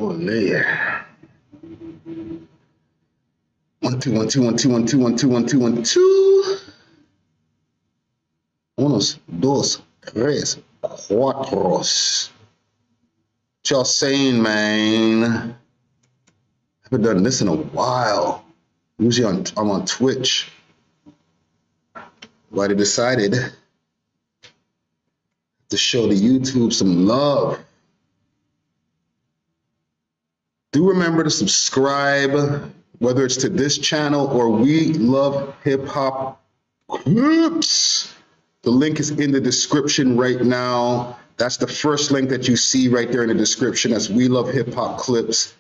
Oh yeah. 1 2 1 2 1 2 1 2 1 2 1 2 1 2. Unos, dos, tres, cuatros. What y'all saying, man? Haven't done this in a while. Usually I'm on Twitch. But I decided to show the YouTube some love. Do remember to subscribe, whether it's to this channel or We Love Hip Hop Clips. The link is in the description right now. That's the first link that you see right there in the description. That's We Love Hip Hop Clips.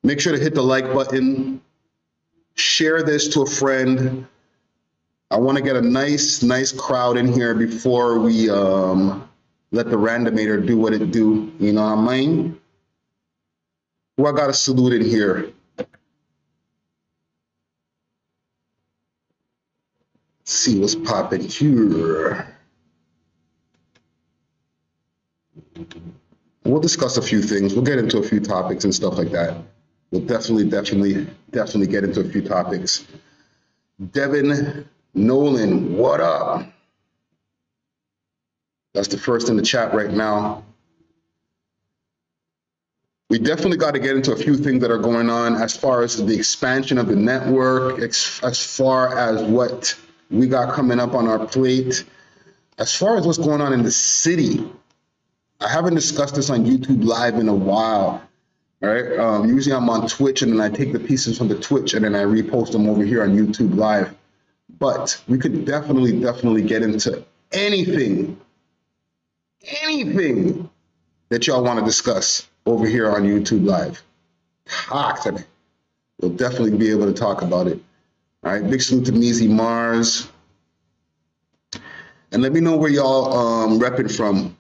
Make sure to hit the like button. Share this to a friend. I want to get a nice crowd in here before we let the randomator do what it do. You know what I mean? Who I got to salute in here? Let's see what's popping here. We'll discuss a few things. We'll get into a few topics and stuff like that. We'll definitely get into a few topics. Devin Nolan, what up? That's the first in the chat right now. We definitely got to get into a few things that are going on as far as the expansion of the network, as far as what we got coming up on our plate, as far as what's going on in the city. I haven't discussed this on YouTube Live in a while, right? Usually I'm on Twitch and then I take the pieces from the Twitch and then I repost them over here on YouTube Live. But we could definitely get into anything that y'all want to discuss over here on YouTube Live. Talk to me. We'll definitely be able to talk about it. All right, big salute to Measy Mars. And let me know where y'all repping from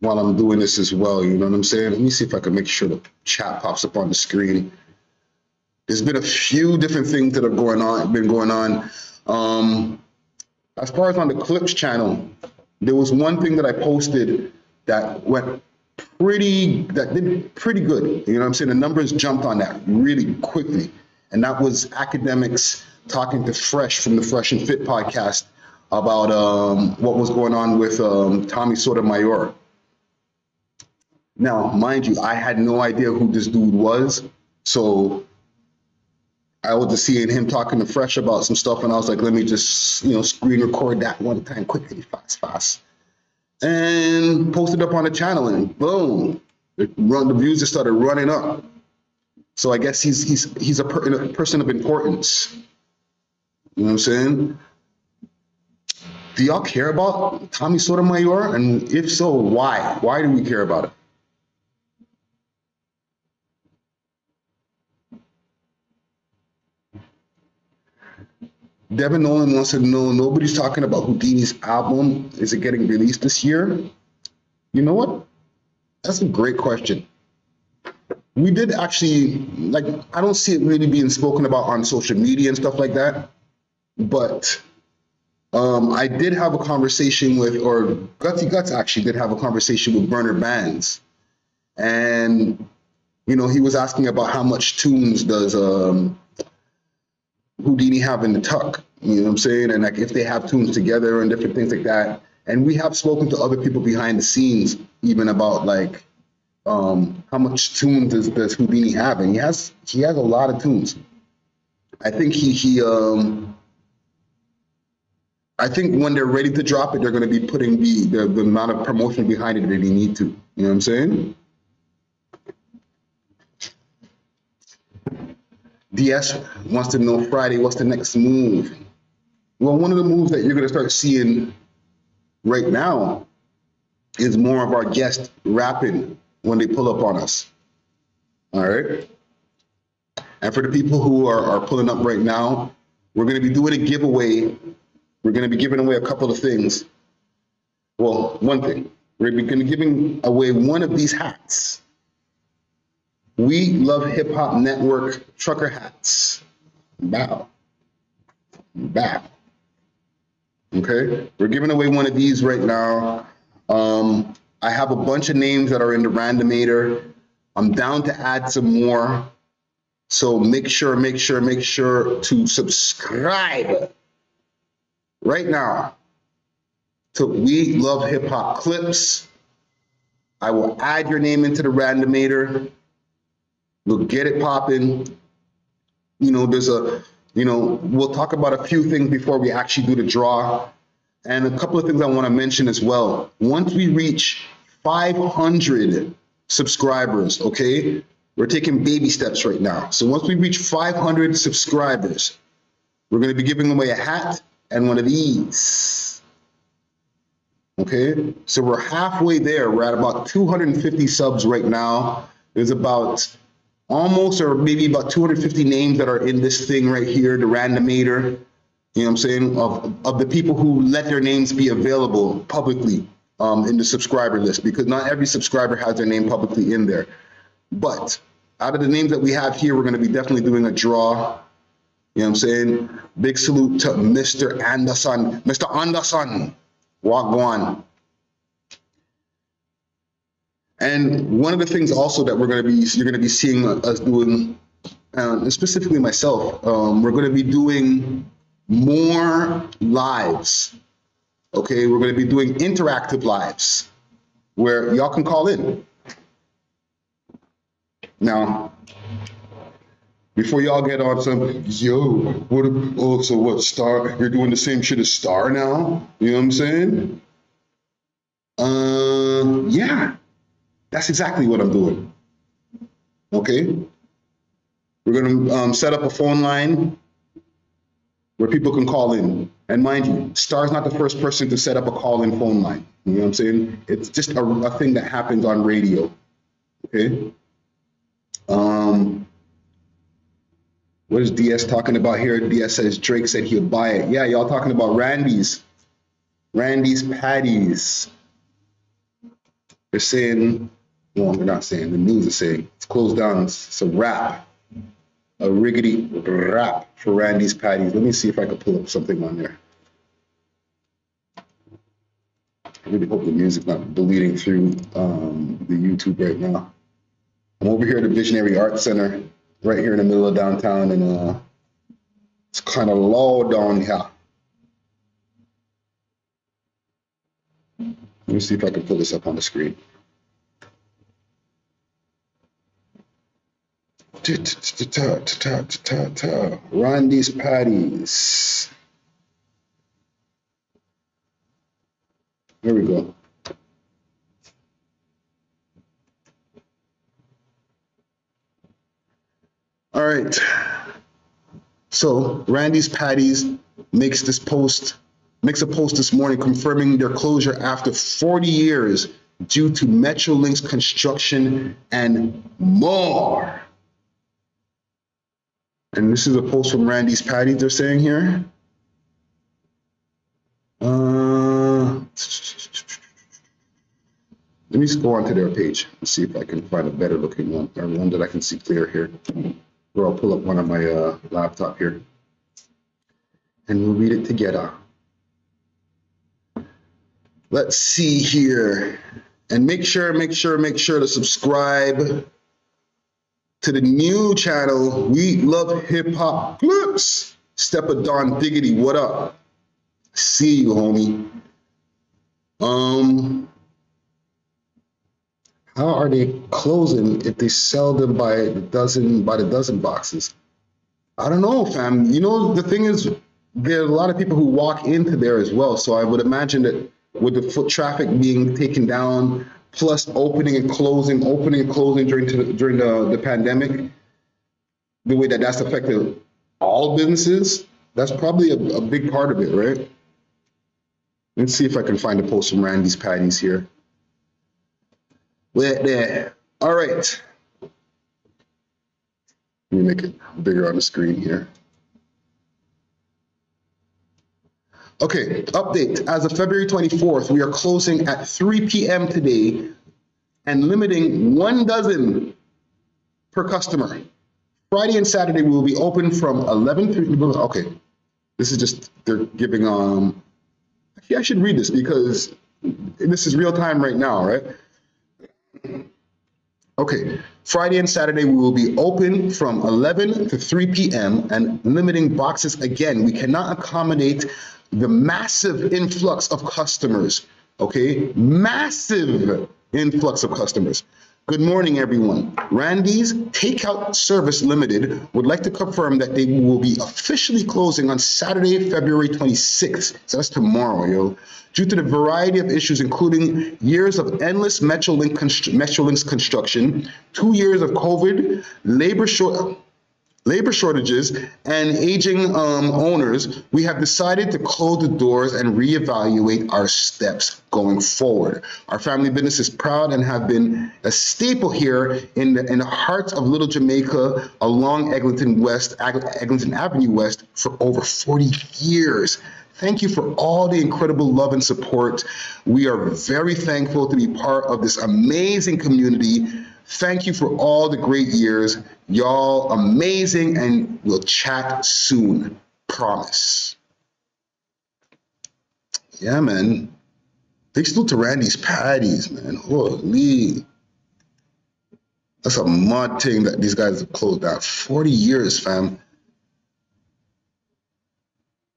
while I'm doing this as well, you know what I'm saying? Let me see if I can make sure the chat pops up on the screen. There's been a few different things that have been going on. As far as on the Clips channel, there was one thing that I posted that did pretty good. You know what I'm saying? The numbers jumped on that really quickly. And that was academics talking to Fresh from the Fresh and Fit podcast about what was going on with Tommy Sotomayor. Now, mind you, I had no idea who this dude was. So I was just seeing him talking to Fresh about some stuff, and I was like, let me just, screen record that one time quickly, fast. And posted up on the channel, and boom, the views just started running up. So I guess he's a person of importance. You know what I'm saying? Do y'all care about Tommy Sotomayor? And if so, why? Why do we care about it? Devin Nolan wants to know, nobody's talking about Houdini's album. Is it getting released this year? You know what? That's a great question. We did actually, I don't see it really being spoken about on social media and stuff like that. But I did have a conversation with, or Gutsy Guts actually did have a conversation with Burner Bands. And, he was asking about how much tunes does Houdini have in the tuck, you know what I'm saying? And if they have tunes together and different things like that. And we have spoken to other people behind the scenes, even about how much tunes does Houdini have? And he has a lot of tunes. I think I think when they're ready to drop it, they're going to be putting the amount of promotion behind it that they need to. You know what I'm saying? DS wants to know, Friday, what's the next move? Well, one of the moves that you're going to start seeing right now is more of our guests rapping when they pull up on us. All right? And for the people who are pulling up right now, we're going to be doing a giveaway. We're going to be giving away a couple of things. Well, one thing. We're going to be giving away one of these hats. We Love Hip Hop Network trucker hats. Bow. Okay? We're giving away one of these right now. I have a bunch of names that are in the randomator. I'm down to add some more. So make sure to subscribe right now to We Love Hip Hop Clips. I will add your name into the randomator. We'll get it popping. You know, we'll talk about a few things before we actually do the draw. And a couple of things I want to mention as well. Once we reach 500 subscribers, okay? We're taking baby steps right now. So once we reach 500 subscribers, we're going to be giving away a hat and one of these. Okay? So we're halfway there. We're at about 250 subs right now. There's about almost or maybe about 250 names that are in this thing right here, the randomator. You know what I'm saying? Of the people who let their names be available publicly in the subscriber list, because not every subscriber has their name publicly in there. But out of the names that we have here, we're going to be definitely doing a draw. You know what I'm saying? Big salute to Mr. Anderson. Mr. Anderson, wagwan. And one of the things also that you're going to be seeing us doing, and specifically myself, we're going to be doing more lives. Okay, we're going to be doing interactive lives where y'all can call in. Now, before y'all get on some, so what, Star? You're doing the same shit as Star now? You know what I'm saying? Yeah, that's exactly what I'm doing. Okay? We're gonna set up a phone line where people can call in. And mind you, Star's not the first person to set up a call-in phone line. You know what I'm saying? It's just a thing that happens on radio. Okay? What is DS talking about here? DS says Drake said he'll buy it. Yeah, y'all talking about Randy's Patties. They're saying, no, they're not saying, the news is saying it's closed down. It's a wrap. A riggedy wrap for Randy's Patties. Let me see if I can pull up something on there. I really hope the music's not bleeding through the YouTube right now. I'm over here at the Visionary Arts Center, right here in the middle of downtown, and it's kind of low down here. Let me see if I can pull this up on the screen. Randy's Patties. There we go. All right. So Randy's Patties makes a post this morning confirming their closure after 40 years due to Metrolink's construction and more. And this is a post from Randy's Patties they're saying here. Let me just go onto their page and see if I can find a better looking one, or one that I can see clear here. Or I'll pull up one on my laptop here and we'll read it together. Let's see here. And make sure to subscribe to the new channel, We Love Hip Hop Clips. Step of Don Diggity, what up? See you, homie. How are they closing if they sell them by the dozen boxes? I don't know, fam. You know, the thing is, there are a lot of people who walk into there as well. So I would imagine that with the foot traffic being taken down, plus opening and closing during the pandemic, the way that that's affected all businesses, that's probably a big part of it, right? Let's see if I can find a post from Randy's Patties here. Right there. All right. Let me make it bigger on the screen here. Okay, update. As of February 24th, we are closing at 3 p.m. today and limiting 1 dozen per customer. Friday and Saturday we will be open from 11 to, okay. This is just, they're giving, actually I should read this because this is real time right now, right? Okay, Friday and Saturday we will be open from 11 to 3 p.m. and limiting boxes again. We cannot accommodate the massive influx of customers, okay? Massive influx of customers. Good morning, everyone. Randy's Takeout Service Limited would like to confirm that they will be officially closing on Saturday, February 26th. So that's tomorrow, yo. Due to the variety of issues, including years of endless Metrolinx construction, 2 years of COVID, labor shortages, and aging owners, we have decided to close the doors and reevaluate our steps going forward. Our family business is proud and have been a staple here in the heart of Little Jamaica along Eglinton Avenue West for over 40 years. Thank you for all the incredible love and support. We are very thankful to be part of this amazing community. Thank you for all the great years. Y'all amazing, and we'll chat soon. Promise. Yeah, man. Big salute to Randy's Patties, man. Holy. That's a mud thing that these guys have closed out. 40 years, fam.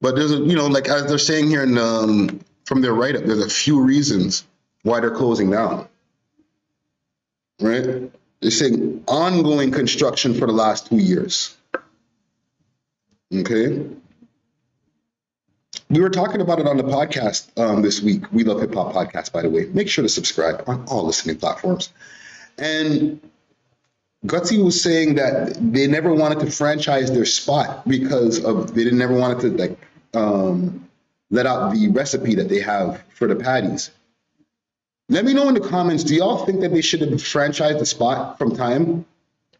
But there's a, like as they're saying here in from their write-up, there's a few reasons why they're closing down. Right? They're saying ongoing construction for the last 2 years. Okay. We were talking about it on the podcast this week. We Love Hip Hop podcast, by the way. Make sure to subscribe on all listening platforms. And Gutsy was saying that they never wanted to franchise their spot because of they never wanted to let out the recipe that they have for the patties. Let me know in the comments, do y'all think that they should have franchised the spot from time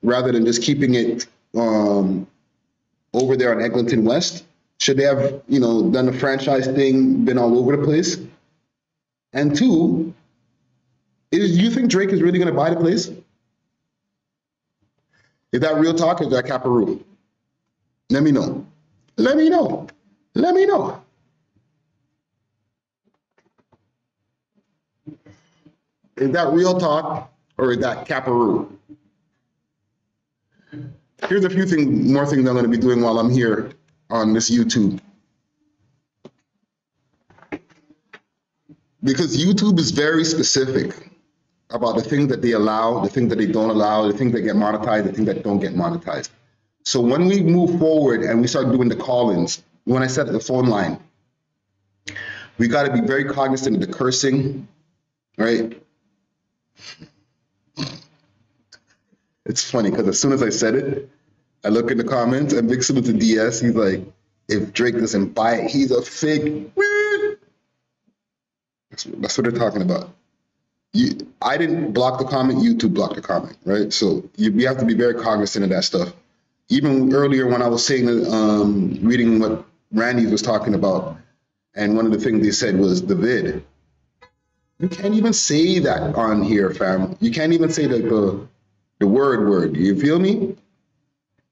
rather than just keeping it over there on Eglinton West? Should they have, done the franchise thing, been all over the place? And two, do you think Drake is really going to buy the place? Is that real talk or is that caparoo? Let me know. Let me know. Let me know. Is that real talk or is that caparoo? Here's a few more things I'm going to be doing while I'm here on this YouTube. Because YouTube is very specific about the things that they allow, the things that they don't allow, the things that get monetized, the things that don't get monetized. So when we move forward and we start doing the call-ins, when I set the phone line, we got to be very cognizant of the cursing, right? It's funny because as soon as I said it, I look in the comments and Big salute to DS. He's like, if Drake doesn't buy it, he's a fake. That's what they're talking about. I didn't block the comment, YouTube blocked the comment, right? So we have to be very cognizant of that stuff. Even earlier when I was saying, reading what Randy was talking about, and one of the things they said was the vid. You can't even say that on here, fam. You can't even say the word. You feel me?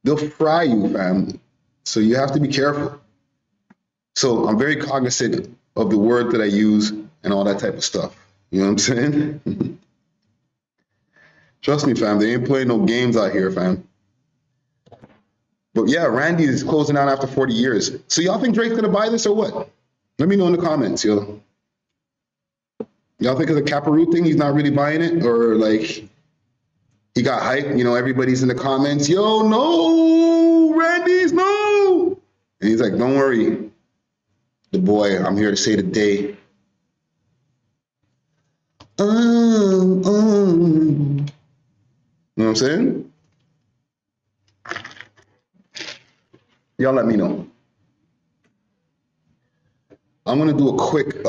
They'll fry you, fam. So you have to be careful. So I'm very cognizant of the word that I use and all that type of stuff. You know what I'm saying? Trust me, fam. They ain't playing no games out here, fam. But yeah, Randy is closing down after 40 years. So y'all think Drake's gonna buy this or what? Let me know in the comments, yo. Y'all think it's a caparoo thing? He's not really buying it, or like he got hype? Everybody's in the comments. Yo, no, Randy's no. And he's like, don't worry, the boy. I'm here to say the day. You know what I'm saying? Y'all let me know. I'm gonna do a quick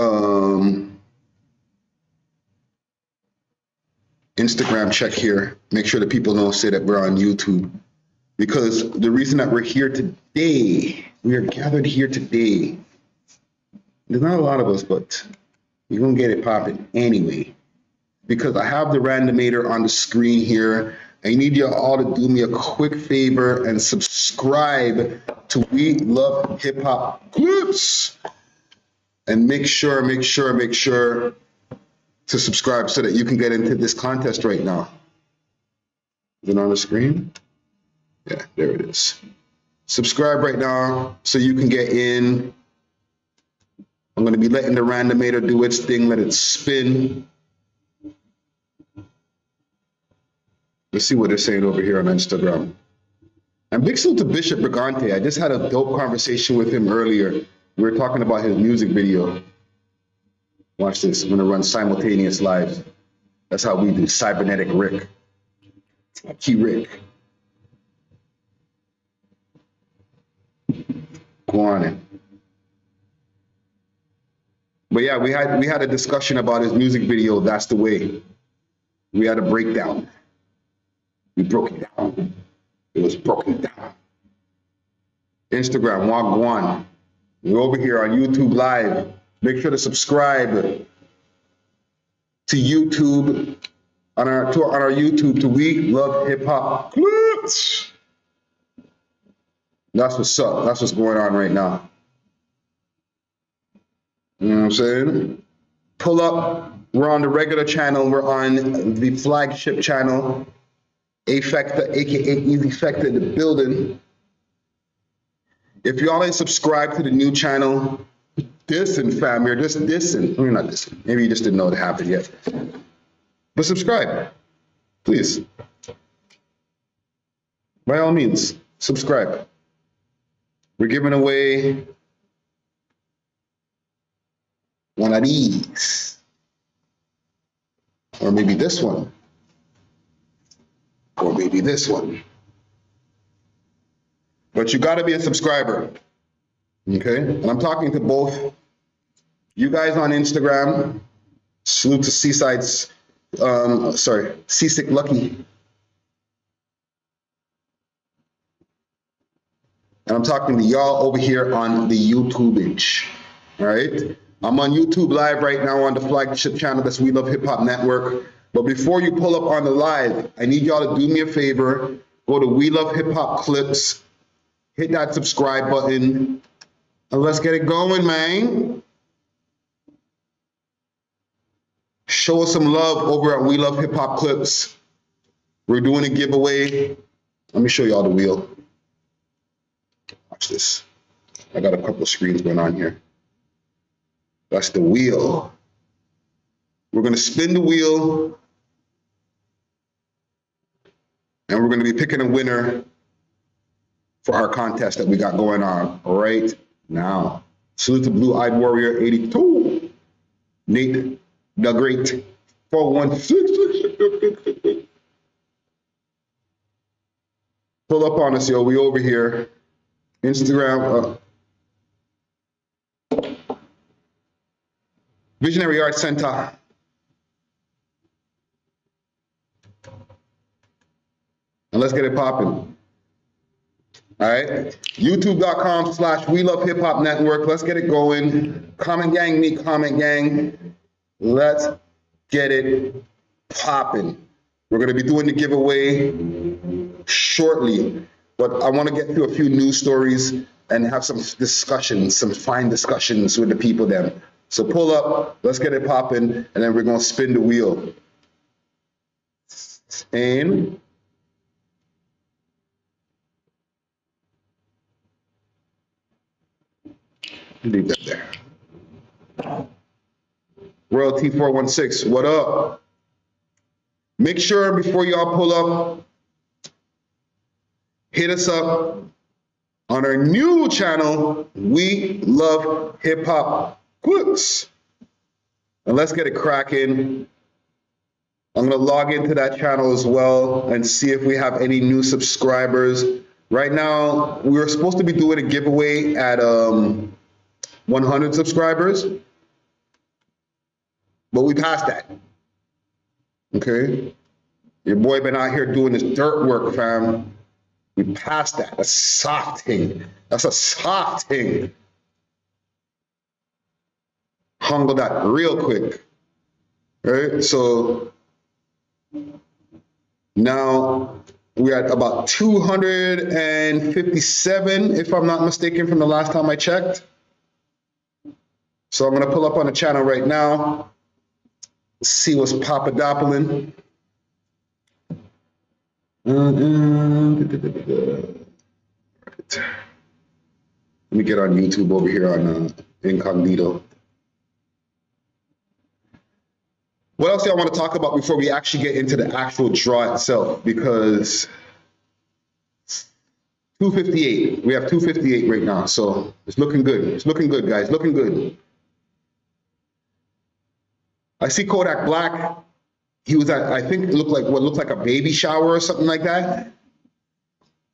Instagram check here. Make sure that people know, say that we're on YouTube. Because the reason that we're here today, we are gathered here today. There's not a lot of us, but we're gonna get it popping anyway. Because I have the randomator on the screen here. I need you all to do me a quick favor and subscribe to We Love Hip Hop Groups. And make sure to subscribe so that you can get into this contest right now. Is it on the screen? Yeah, there it is. Subscribe right now so you can get in. I'm going to be letting the randomator do its thing, let it spin. Let's see what they're saying over here on Instagram. And big salute to Bishop Brigante. I just had a dope conversation with him earlier. We were talking about his music video. Watch this. I'm going to run simultaneous live. That's how we do. Cybernetic Rick. Techie Rick. Go on in. But yeah, we had a discussion about his music video. That's the way. We had a breakdown. We broke it down. It was broken down. Instagram, whyg. We're over here on YouTube Live. Make sure to subscribe to YouTube on our YouTube to We Love Hip Hop Clips. That's what's up. That's what's going on right now. You know what I'm saying? Pull up. We're on the regular channel. We're on the flagship channel. Affecta, aka Easy Factor in the building. If y'all ain't subscribed to the new channel, dissing fam, you're just dissing. You're not dissing. Maybe you just didn't know it happened yet. But subscribe, please. By all means, subscribe. We're giving away one of these. Or maybe this one. Or maybe this one. But you gotta be a subscriber, okay? And I'm talking to both you guys on Instagram. Salute to Seaside's, Seasick Lucky. And I'm talking to y'all over here on the YouTubage, all right? I'm on YouTube Live right now on the flagship channel, that's We Love Hip Hop Network. But before you pull up on the live, I need y'all to do me a favor. Go to We Love Hip Hop Clips, hit that subscribe button, and let's get it going, man. Show us some love over at We Love Hip Hop Clips. We're doing a giveaway. Let me show y'all the wheel. Watch this. I got a couple of screens going on here. That's the wheel. We're going to spin the wheel, and we're going to be picking a winner for our contest that we got going on right now. Salute to Blue Eyed Warrior 82, Nate the Great 416. Pull up on us, yo. We over here. Instagram. Visionary Arts Center. And let's get it popping. All right. YouTube.com/We Love Hip Hop Network. Let's get it going. Comment gang, meet comment gang. Let's get it popping. We're going to be doing the giveaway shortly, but I want to get through a few news stories and have some discussions, some fine discussions with the people then. So pull up, let's get it popping, and then we're going to spin the wheel. And leave that there. Royalty 416, what up? Make sure before y'all pull up, hit us up on our new channel, We Love Hip Hop Clips. And let's get it cracking. I'm going to log into that channel as well and see if we have any new subscribers. Right now, we were supposed to be doing a giveaway at 100 subscribers, but we passed that. Okay? Your boy been out here doing this dirt work, fam. We passed that. That's soft thing. That's a soft thing. Humble that real quick. Right? So now we're at about 257, if I'm not mistaken, from the last time I checked. So I'm going to pull up on the channel right now, see what's pop-a-doppling. Let me get on YouTube over here on incognito. What else do I want to talk about before we actually get into the actual draw itself? Because 258, we have 258 right now, so it's looking good. It's looking good, guys, looking good. I see Kodak Black. He was at, I think it looked like what looked like a baby shower or something like that.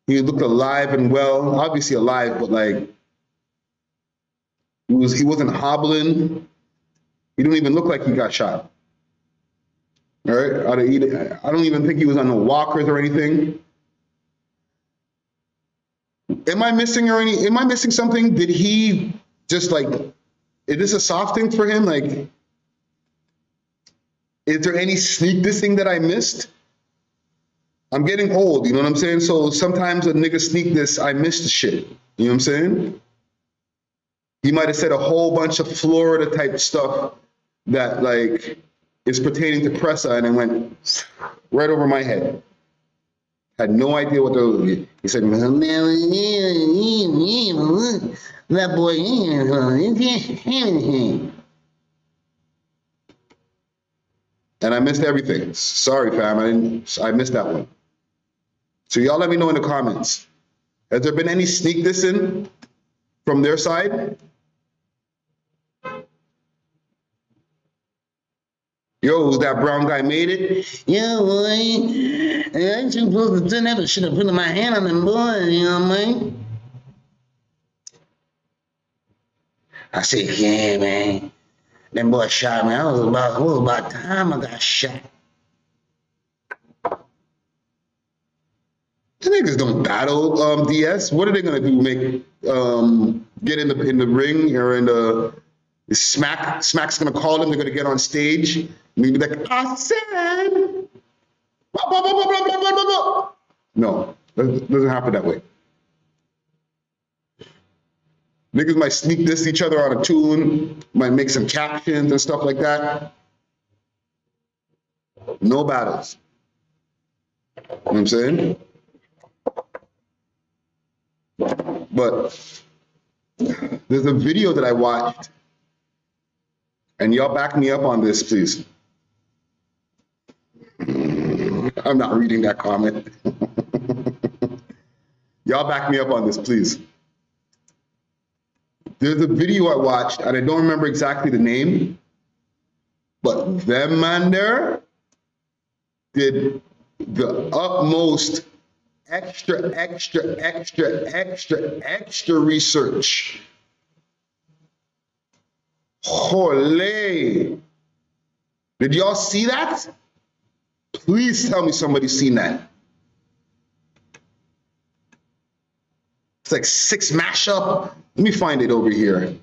He looked alive and well, obviously alive, but like he wasn't hobbling. He didn't even look like he got shot. All right, I don't even think he was on the walkers or anything. Am I missing something? Did he just like, is this a soft thing for him? Like, is there any sneak dissing that I missed? I'm getting old, you know what I'm saying? So sometimes a nigga sneak this, I missed the shit. You know what I'm saying? He might have said a whole bunch of Florida type stuff that like is pertaining to Pressa and it went right over my head. Had no idea what those. He said, that boy, and I missed everything. Sorry, fam, I missed that one. So y'all let me know in the comments. Has there been any sneak dissing from their side? Yo, that brown guy made it? Yeah, boy. I ain't supposed to never should have put my hand on them boys, you know what I mean? I said, yeah, man. Them boys shot me. It was about time I got shot. The niggas don't battle DS. What are they gonna do? Get in the ring or in the Smack's gonna call them, they're gonna get on stage. Maybe like, I said, blah, blah, blah, blah, blah, blah, blah, blah. No, that doesn't happen that way. Niggas might sneak diss each other on a tune, might make some captions and stuff like that. No battles. You know what I'm saying? But there's a video that I watched, and y'all back me up on this, please. I'm not reading that comment. Y'all back me up on this, please. There's a video I watched, and I don't remember exactly the name, but them man there did the utmost extra research. Holy. Did y'all see that? Please tell me somebody's seen that. It's like 6 mashup. Let me find it over here.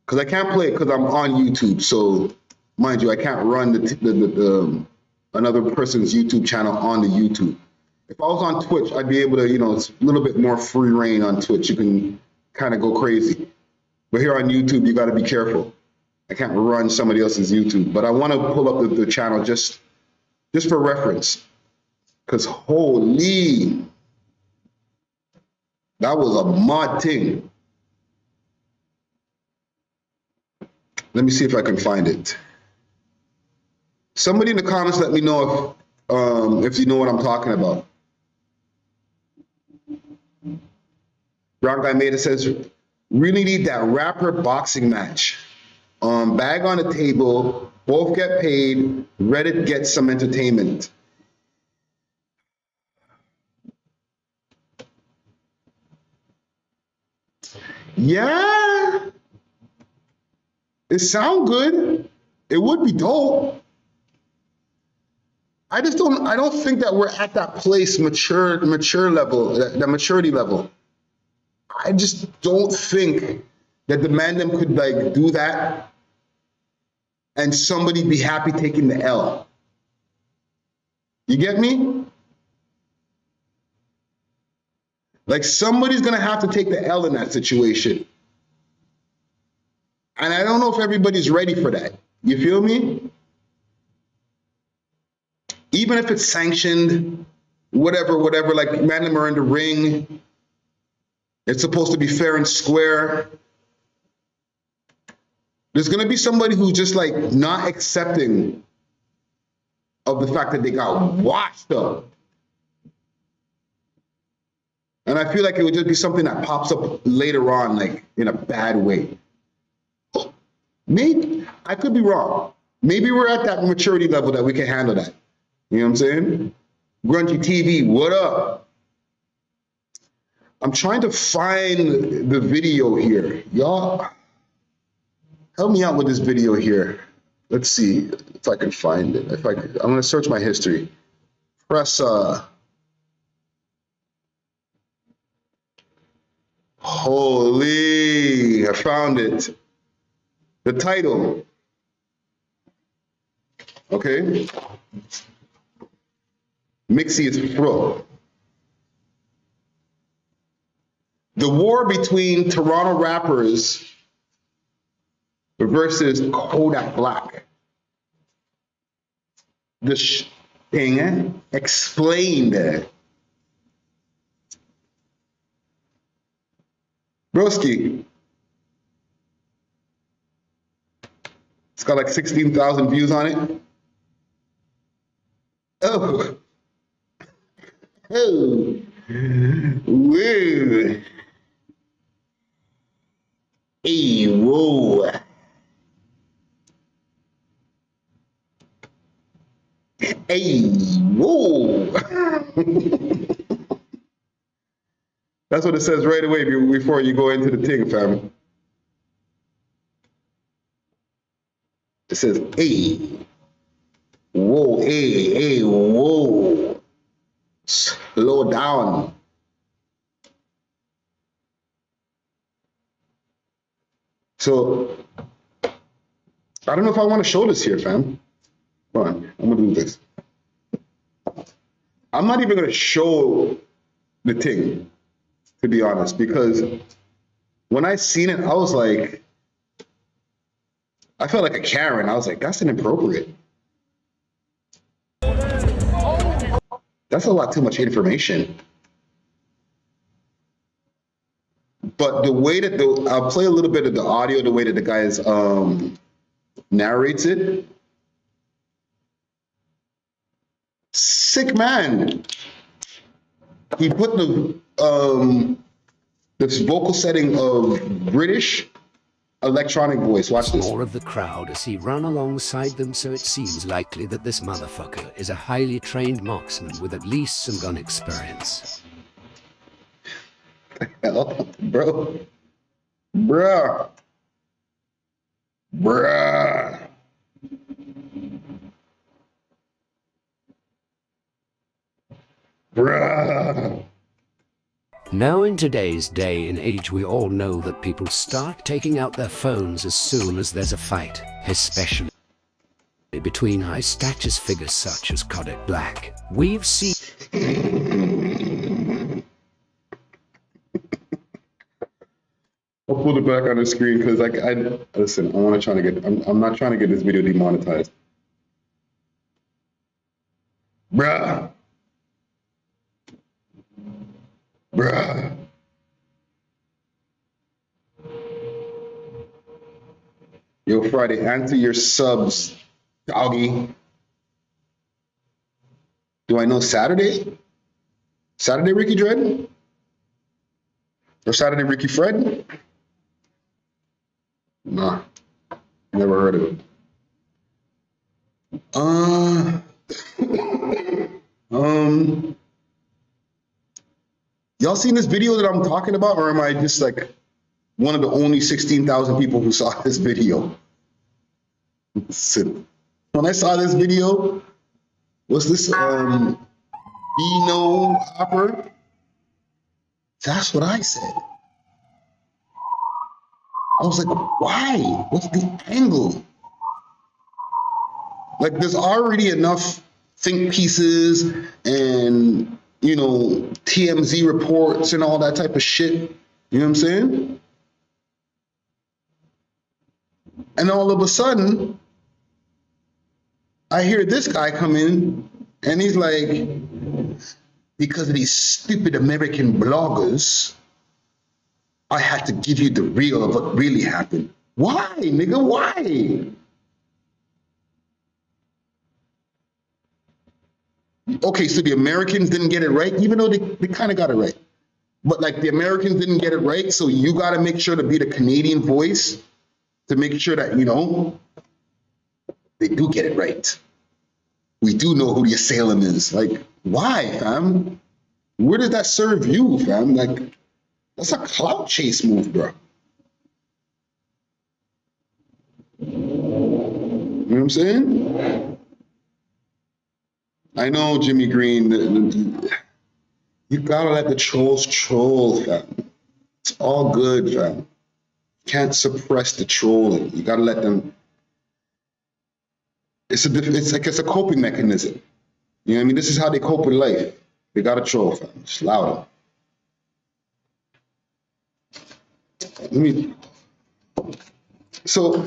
Because I can't play it because I'm on YouTube. So mind you, I can't run the another person's YouTube channel on the YouTube. If I was on Twitch, I'd be able to, you know, it's a little bit more free reign on Twitch. You can kind of go crazy. But here on YouTube, you got to be careful. I can't run somebody else's YouTube. But I want to pull up the channel just for reference. Because holy, that was a mad thing. Let me see if I can find it. Somebody in the comments let me know if you know what I'm talking about. Brown Guy Made It says, really need that rapper boxing match. Bag on the table, both get paid, Reddit gets some entertainment. Yeah, it sounds good. It would be dope. I don't think that we're at that place, mature level, that maturity level. I just don't think that the man them could like do that and somebody be happy taking the L. You get me? Like somebody's gonna have to take the L in that situation. And I don't know if everybody's ready for that. You feel me? Even if it's sanctioned, whatever, like man them are in the ring. It's supposed to be fair and square. There's gonna be somebody who's just like not accepting of the fact that they got washed up. And I feel like it would just be something that pops up later on, like in a bad way. Maybe, I could be wrong. Maybe we're at that maturity level that we can handle that. You know what I'm saying? Grungy TV, what up? I'm trying to find the video here. Y'all, help me out with this video here. Let's see if I can find it. I'm gonna search my history. Press, holy, I found it. The title, okay? Mixie is fro. The war between Toronto rappers versus Kodak Black. The thing explained. Broski. It's got like 16,000 views on it. Oh. Oh. Woo. Hey, whoa. Hey, whoa. That's what it says right away before you go into the thing, fam. It says, hey, whoa, hey, whoa. Slow down. So, I don't know if I want to show this here, fam. Hold on, I'm gonna do this. I'm not even gonna show the thing, to be honest, because when I seen it, I was like, I felt like a Karen. I was like, that's inappropriate. That's a lot too much information. But the way that I'll play a little bit of the audio, the way that the guy narrates it. Sick man. He put this vocal setting of British electronic voice. Watch this. More of the crowd as he run alongside them, so it seems likely that this motherfucker is a highly trained marksman with at least some gun experience. Hell, bro. Bruh. Now in today's day and age, we all know that people start taking out their phones as soon as there's a fight, especially between high status figures such as Kodak Black. We've seen... I'll pull it back on the screen because listen, I'm not trying to get this video demonetized. Bruh. Yo, Friday, answer your subs, doggy. Do I know Saturday? Saturday Ricky Dread? Or Saturday Ricky Fred? Nah, never heard of it. Y'all seen this video that I'm talking about, or am I just like one of the only 16,000 people who saw this video? Listen, when I saw this video, was this Bino Hopper? That's what I said. I was like, why? What's the angle? Like, there's already enough think pieces and, you know, TMZ reports and all that type of shit. You know what I'm saying? And all of a sudden, I hear this guy come in and he's like, because of these stupid American bloggers, I had to give you the real of what really happened. Why, nigga? Why? Okay, so the Americans didn't get it right, even though they kind of got it right. But like the Americans didn't get it right, so you got to make sure to be the Canadian voice to make sure that, you know, they do get it right. We do know who the assailant is. Like, why, fam? Where does that serve you, fam? Like, that's a clout chase move, bro. You know what I'm saying? I know, Jimmy Green, you gotta let the trolls troll, fam. It's all good, fam. You can't suppress the trolling. You gotta let them. It's a coping mechanism. You know what I mean? This is how they cope with life. They gotta troll, fam. Just allow them. So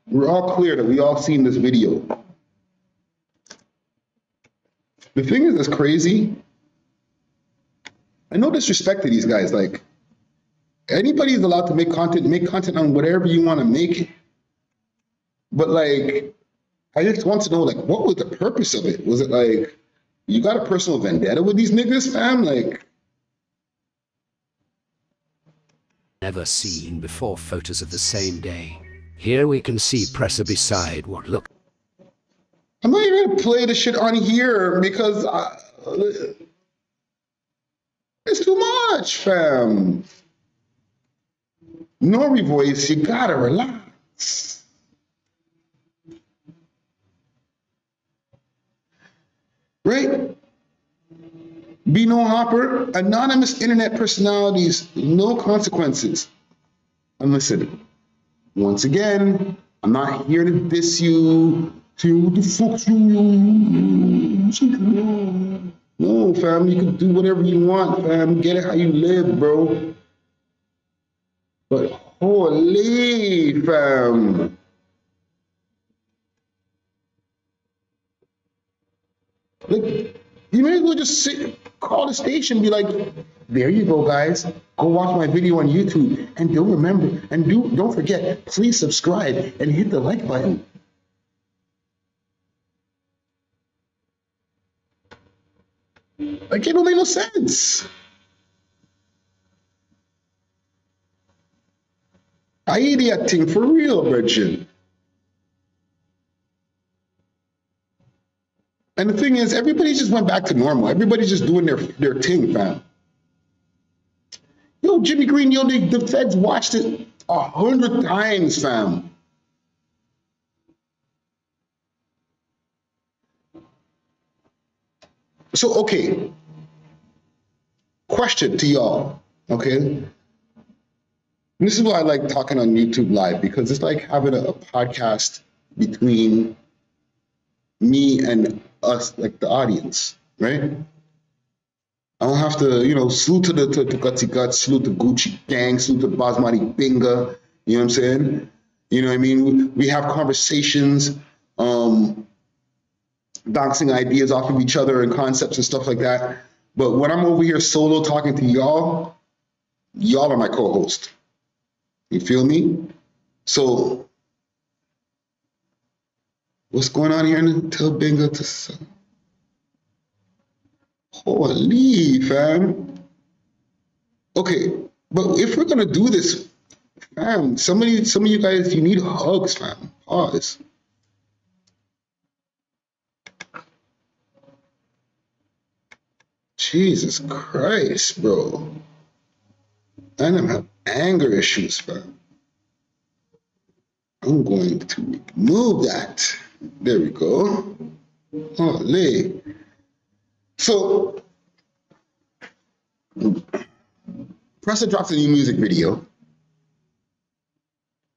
we're all clear that we all seen this video. The thing is that's crazy. I no disrespect to these guys. Like, anybody's allowed to make content on whatever you want to make it. But like, I just want to know, like, what was the purpose of it? Was it like, you got a personal vendetta with these niggas, fam? Like, Never seen before photos of the same day. Here we can see Presser beside what look. I'm not even gonna play the shit on here because it's too much, fam. Nori voice, you gotta relax. Right? Be no hopper, anonymous internet personalities, no consequences. And listen, once again, I'm not here to diss you. To the fuck you. No, fam, you can do whatever you want, fam. Get it how you live, bro. But holy, fam. Like, you may as well just call the station and be like, there you go, guys. Go watch my video on YouTube. And don't forget, please subscribe and hit the like button. Like, it don't make no sense. I eat that thing for real, Virgin. And the thing is, everybody just went back to normal. Everybody's just doing their thing, fam. Yo, Jimmy Green, yo, the feds watched it 100 times, fam. So, okay. Question to y'all, okay? And this is why I like talking on YouTube Live, because it's like having a podcast between me and us, like the audience, right? I don't have to, you know, salute to the Gutsy Guts, salute to Gucci Gang, salute to Basmati Binga, you know what I'm saying? You know what I mean? We have conversations, bouncing ideas off of each other and concepts and stuff like that. But when I'm over here solo talking to y'all, y'all are my co-host. You feel me? So what's going on here? Tell Bingo to holy, fam. Okay, but if we're gonna do this, fam, some of you guys, you need hugs, fam. Pause. Jesus Christ, bro. I don't have anger issues, fam. I'm going to remove that. There we go. Holy. So, Presser drops a new music video.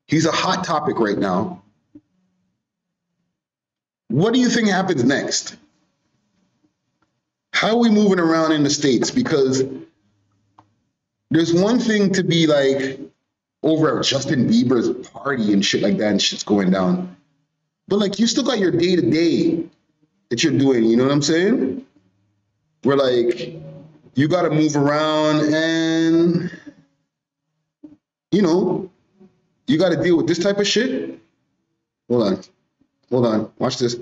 He's a hot topic right now. What do you think happens next? How are we moving around in the States? Because there's one thing to be like over at Justin Bieber's party and shit like that and shit's going down. But like you still got your day-to-day that you're doing, you know what I'm saying? where like you got to move around and you know you got to deal with this type of shit. Hold on, watch this,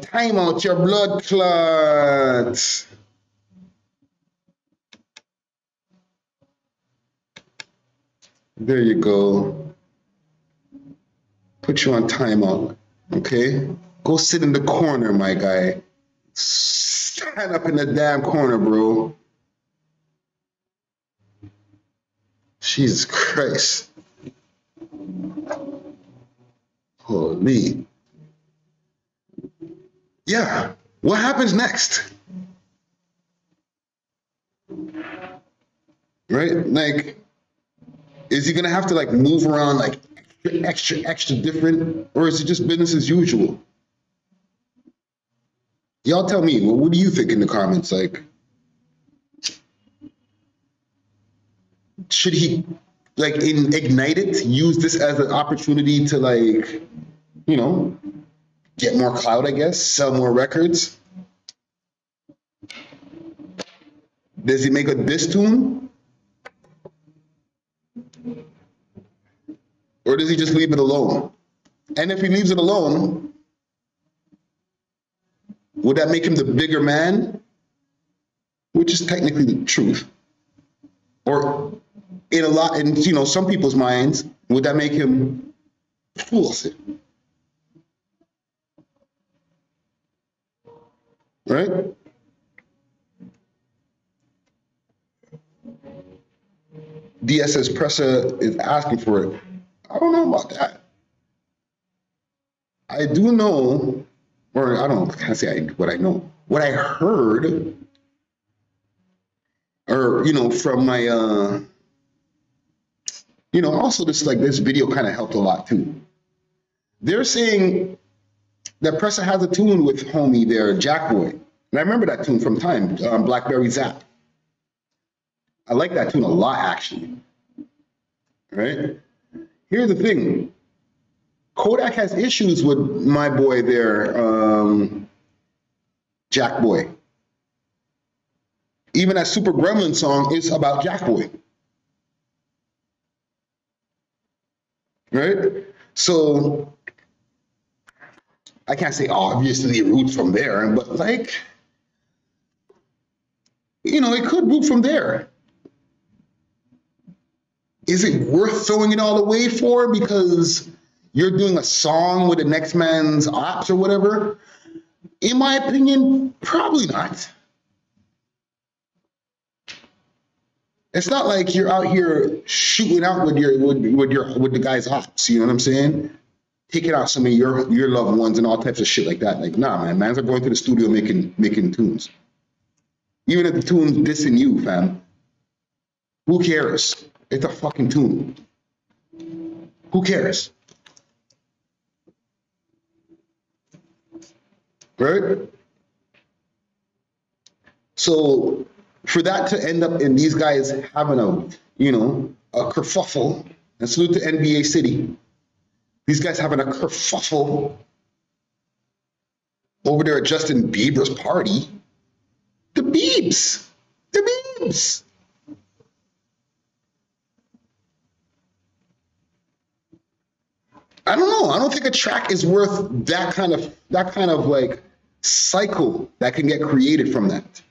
time out your blood clots. There you go. Put you on timeout, okay? Go sit in the corner, my guy. Stand up in the damn corner, bro. Jesus Christ. Holy. Yeah, what happens next? Right? Like, is he gonna have to like move around like extra different, or is it just business as usual? Y'all tell me. What do you think in the comments? Like, should he like ignite it, use this as an opportunity to like, you know, get more clout, I guess, sell more records? Does he make a diss tune? Or does he just leave it alone? And if he leaves it alone, would that make him the bigger man? Which is technically the truth. Or in you know, some people's minds, would that make him false? Right? DSS Pressa is asking for it. I don't know about that. I do know, or I don't, I can't say what I know. What I heard, or, you know, from my, you know, also this video kind of helped a lot too. They're saying that Pressa has a tune with homie there, Jackboy. And I remember that tune from time, Blackberry Zap. I like that tune a lot, actually. Right? Here's the thing. Kodak has issues with my boy there, Jackboy. Even that Super Gremlin song is about Jackboy. Right? So I can't say obviously it roots from there, but like, you know, it could root from there. Is it worth throwing it all away for because you're doing a song with the next man's ops or whatever? In my opinion, probably not. It's not like you're out here shooting out with the guy's ops. You know what I'm saying? Taking out some of your loved ones and all types of shit like that. Like, nah, man, man's are going to the studio making tunes. Even if the tune's dissing you, fam. Who cares? It's a fucking tune. Who cares? Right? So for that to end up in these guys having a, you know, a kerfuffle, and salute to NBA City, these guys having a kerfuffle over there at Justin Bieber's party. The Biebs. I don't know. I don't think a track is worth that kind of like cycle that can get created from that.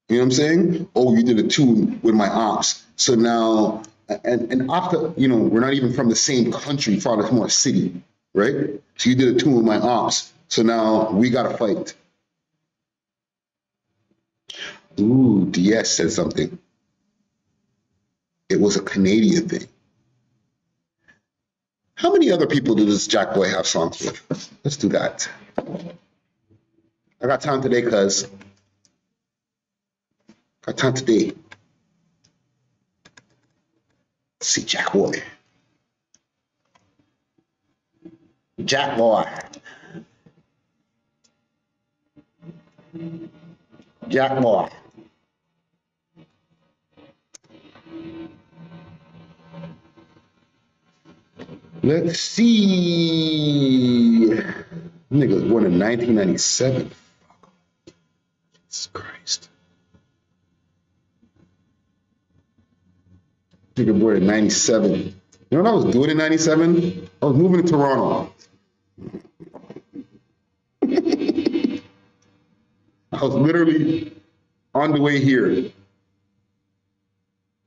You know what I'm saying? Oh, you did a tune with my ops. So now, and after, you know, we're not even from the same country, far more city, right? So you did a tune with my ops. So now we got to fight. Ooh, DS said something. It was a Canadian thing. How many other people does Jackboy have songs with? Let's do that. I got time today, cuz. Got time today. Let's see, Jackboy. Jackboy. Jackboy. Let's see. Nigga was born in 1997. Jesus Christ. Nigga born in 97. You know what I was doing in 97? I was moving to Toronto. I was literally on the way here. This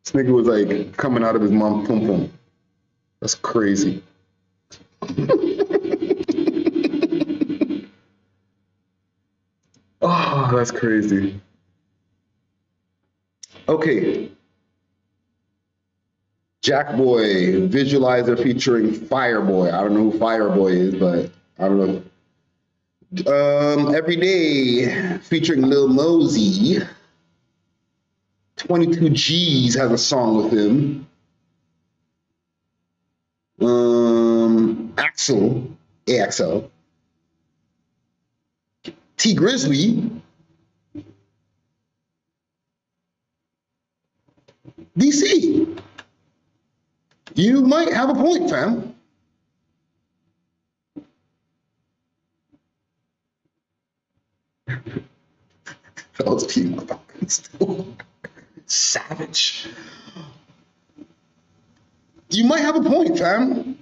nigga was like coming out of his mom's pum pum. That's crazy. Oh, that's crazy. Okay. Jackboy visualizer featuring Fireboy. I don't know who Fireboy is, but I don't know. Every Day featuring Lil Mosey. 22 G's has a song with him. Axel, AXL. T Grizzly. DC. You might have a point, fam. Those people savage. You might have a point, fam.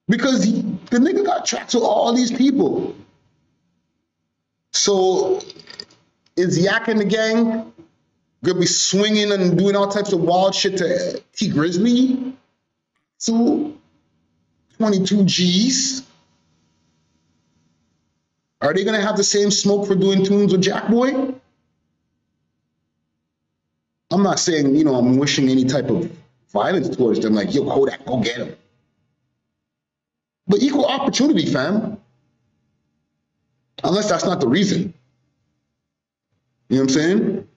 Because the nigga got tracks with all these people. So is Yak and the gang gonna be swinging and doing all types of wild shit to T Grizzly? So 22 G's. Are they gonna have the same smoke for doing tunes with Jackboy? I'm not saying, you know, I'm wishing any type of violence towards them, like, yo, Kodak, go get him. But equal opportunity, fam. Unless that's not the reason. You know what I'm saying?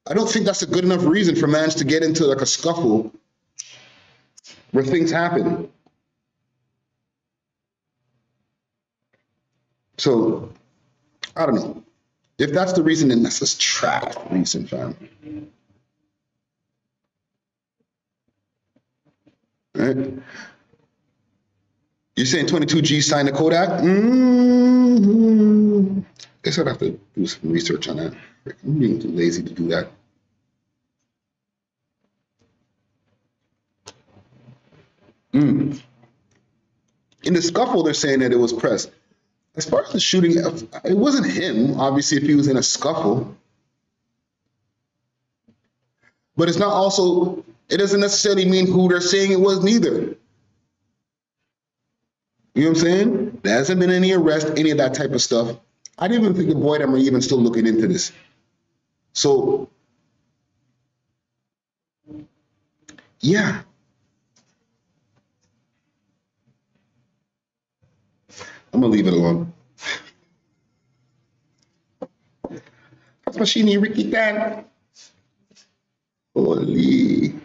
I don't think that's a good enough reason for mans to get into like a scuffle where things happen. So, I don't know. If that's the reason, then that's a trash reason, fam. All right? You're saying 22G signed to Kodak? Mm-hmm. Guess I'd have to do some research on that. I'm being too lazy to do that. In the scuffle, they're saying that it was pressed. As far as the shooting, it wasn't him, obviously, if he was in a scuffle. But it's not also, it doesn't necessarily mean who they're saying it was neither. You know what I'm saying? There hasn't been any arrest, any of that type of stuff. I didn't even think the boy them are even still looking into this. So, yeah. I'm gonna leave it alone. That's Machine Ricky Dan. Holy.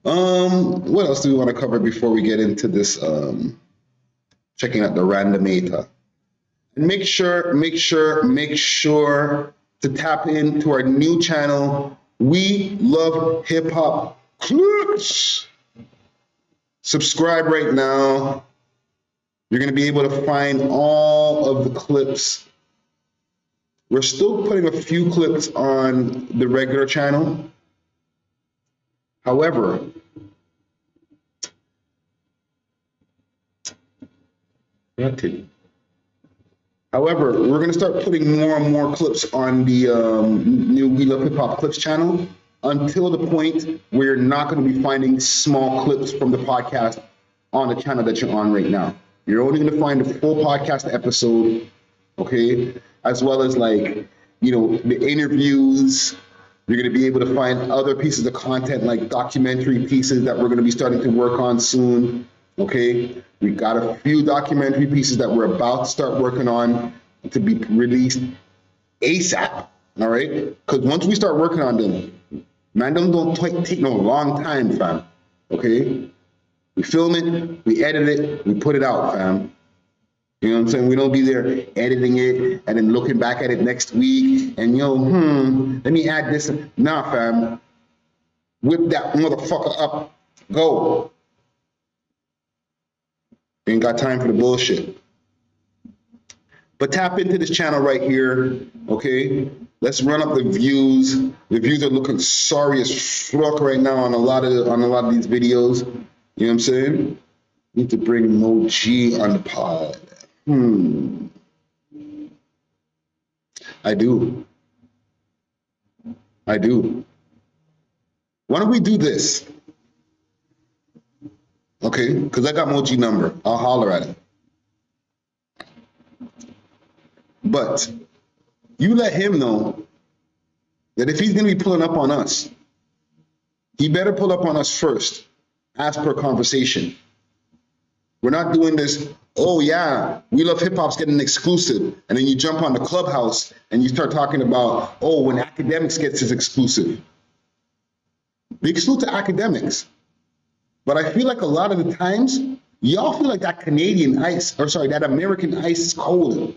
What else do we want to cover before we get into this? Checking out the randomator. And make sure to tap into our new channel. We love hip hop clips. Subscribe right now. You're going to be able to find all of the clips. We're still putting a few clips on the regular channel. However, we're going to start putting more and more clips on the new We Love Hip Hop Clips channel until the point where you're not going to be finding small clips from the podcast on the channel that you're on right now. You're only going to find the full podcast episode, okay? As well as, like, you know, the interviews. You're going to be able to find other pieces of content, like documentary pieces that we're going to be starting to work on soon, okay? We got a few documentary pieces that we're about to start working on to be released ASAP, all right? Because once we start working on them, man, them don't take no long time, fam, okay? We film it, we edit it, we put it out, fam. You know what I'm saying? We don't be there editing it and then looking back at it next week and, yo, let me add this. Nah, fam. Whip that motherfucker up. Go. Ain't got time for the bullshit. But tap into this channel right here, okay? Let's run up the views. The views are looking sorry as fuck right now on a lot of these videos. You know what I'm saying? Need to bring Moji on the pod. I do. Why don't we do this? Okay, because I got Moji number. I'll holler at him. But you let him know that if he's going to be pulling up on us, he better pull up on us first, as per conversation. We're not doing this, oh yeah, We Love Hip Hop's getting an exclusive, and then you jump on the Clubhouse and you start talking about, oh, when Academics gets his exclusive. Be exclusive to Academics. But I feel like a lot of the times, y'all feel like that Canadian ice, or sorry, that American ice is colder.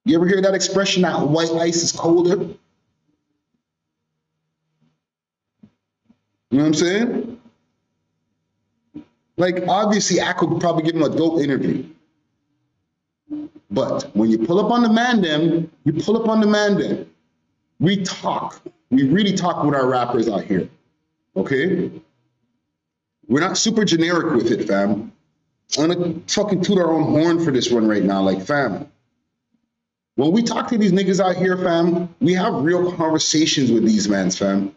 You ever hear that expression, that white ice is colder? You know what I'm saying? Like, obviously, I could probably give him a dope interview. But when you pull up on the man them, you pull up on the man them. We talk. We really talk with our rappers out here. Okay? We're not super generic with it, fam. I'm gonna fucking toot our own horn for this one right now, like, fam. When we talk to these niggas out here, fam, we have real conversations with these mans, fam.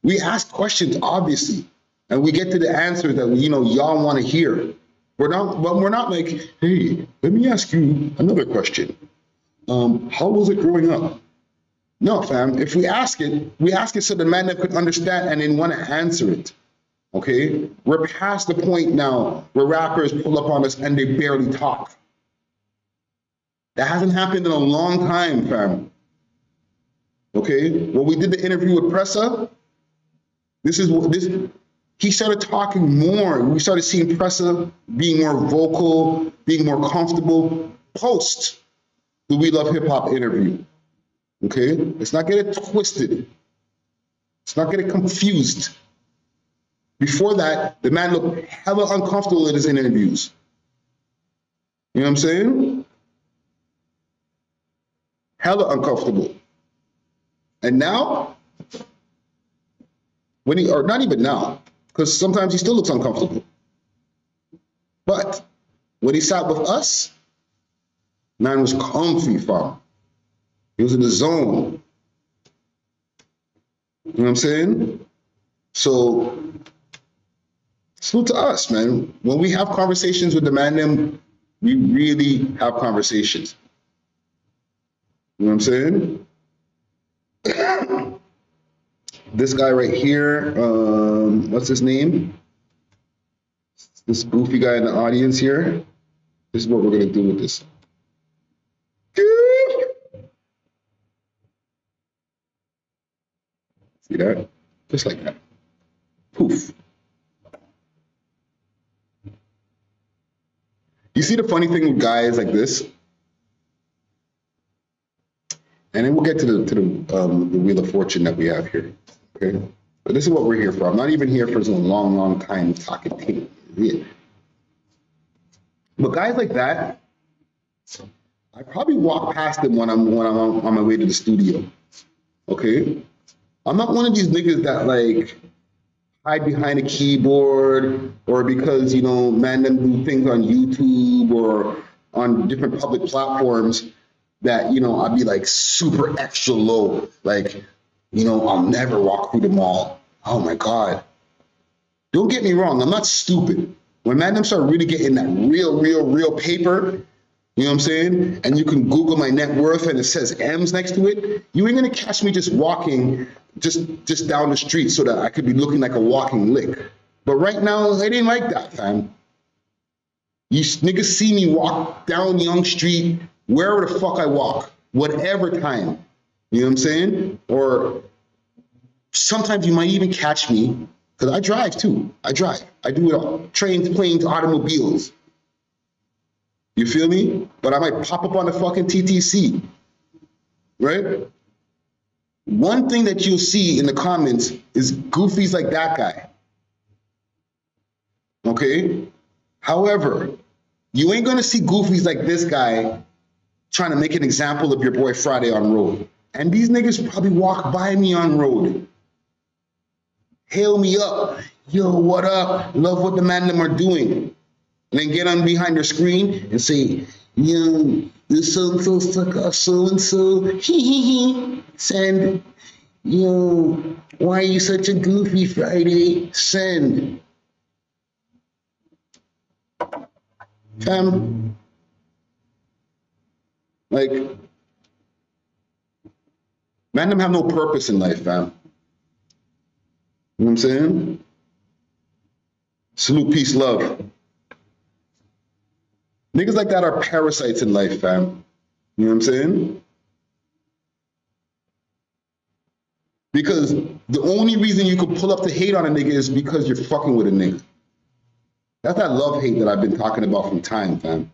We ask questions, obviously, and we get to the answers that y'all want to hear. We're not like, hey, let me ask you another question. How was it growing up? No, fam. If we ask it so the man that could understand and then want to answer it. Okay, we're past the point now where rappers pull up on us and they barely talk. That hasn't happened in a long time, fam. Okay, when we did the interview with Pressa, he started talking more. We started seeing Pressa being more vocal, being more comfortable post the We Love Hip Hop interview. Okay, let's not get it twisted. Let's not get it confused. Before that, the man looked hella uncomfortable in his interviews. You know what I'm saying? Hella uncomfortable. And now, or not even now, because sometimes he still looks uncomfortable. But when he sat with us, man was comfy, fam. He was in the zone. You know what I'm saying? So, salute to us, man. When we have conversations with the man, them, we really have conversations. You know what I'm saying? This guy right here, what's his name? This goofy guy in the audience here. This is what we're gonna do with this. See that? Just like that. Poof. You see the funny thing with guys like this? And then we'll get to the Wheel of Fortune that we have here. Okay? But this is what we're here for. I'm not even here for some long time talking tape. Yeah. But guys like that, I probably walk past them when I'm on my way to the studio. Okay? I'm not one of these niggas that like hide behind a keyboard or because, man, them do things on YouTube or on different public platforms that, I'd be like super extra low. Like, I'll never walk through the mall. Oh my God. Don't get me wrong. I'm not stupid. When man, them start really getting that real paper, you know what I'm saying? And you can Google my net worth and it says M's next to it. You ain't gonna catch me just walking just down the street so that I could be looking like a walking lick. But right now, it ain't like that, fam. You niggas see me walk down Young Street, wherever the fuck I walk, whatever time. You know what I'm saying? Or sometimes you might even catch me, because I drive too. I drive. I do it all. Trains, planes, automobiles. You feel me? But I might pop up on the fucking TTC, right? One thing that you'll see in the comments is goofies like that guy. okay? However, you ain't gonna see goofies like this guy trying to make an example of your boy Friday on road. And these niggas probably walk by me on road. Hail me up. Yo, what up? Love what the man them are doing. And then get on behind their screen and say, yo, this so-and-so stuck off so-and-so. Hee. Send. Yo, why are you such a goofy Friday? Send. Fam. Like, man them have no purpose in life, fam. You know what I'm saying? Salute, peace, love. Niggas like that are parasites in life, fam. You know what I'm saying? Because the only reason you could pull up to hate on a nigga is because you're fucking with a nigga. That's that love hate that I've been talking about from time, fam.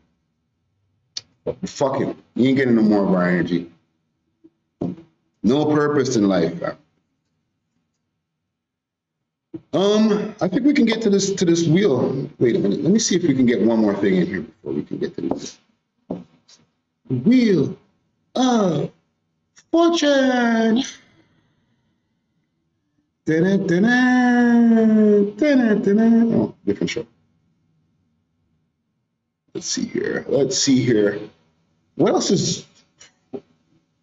Fuck it. You ain't getting no more of our energy. No purpose in life, fam. I think we can get to this wheel. Wait a minute. Let me see if we can get one more thing in here before we can get to this. Wheel of Fortune. Oh, different show. Let's see here. What else is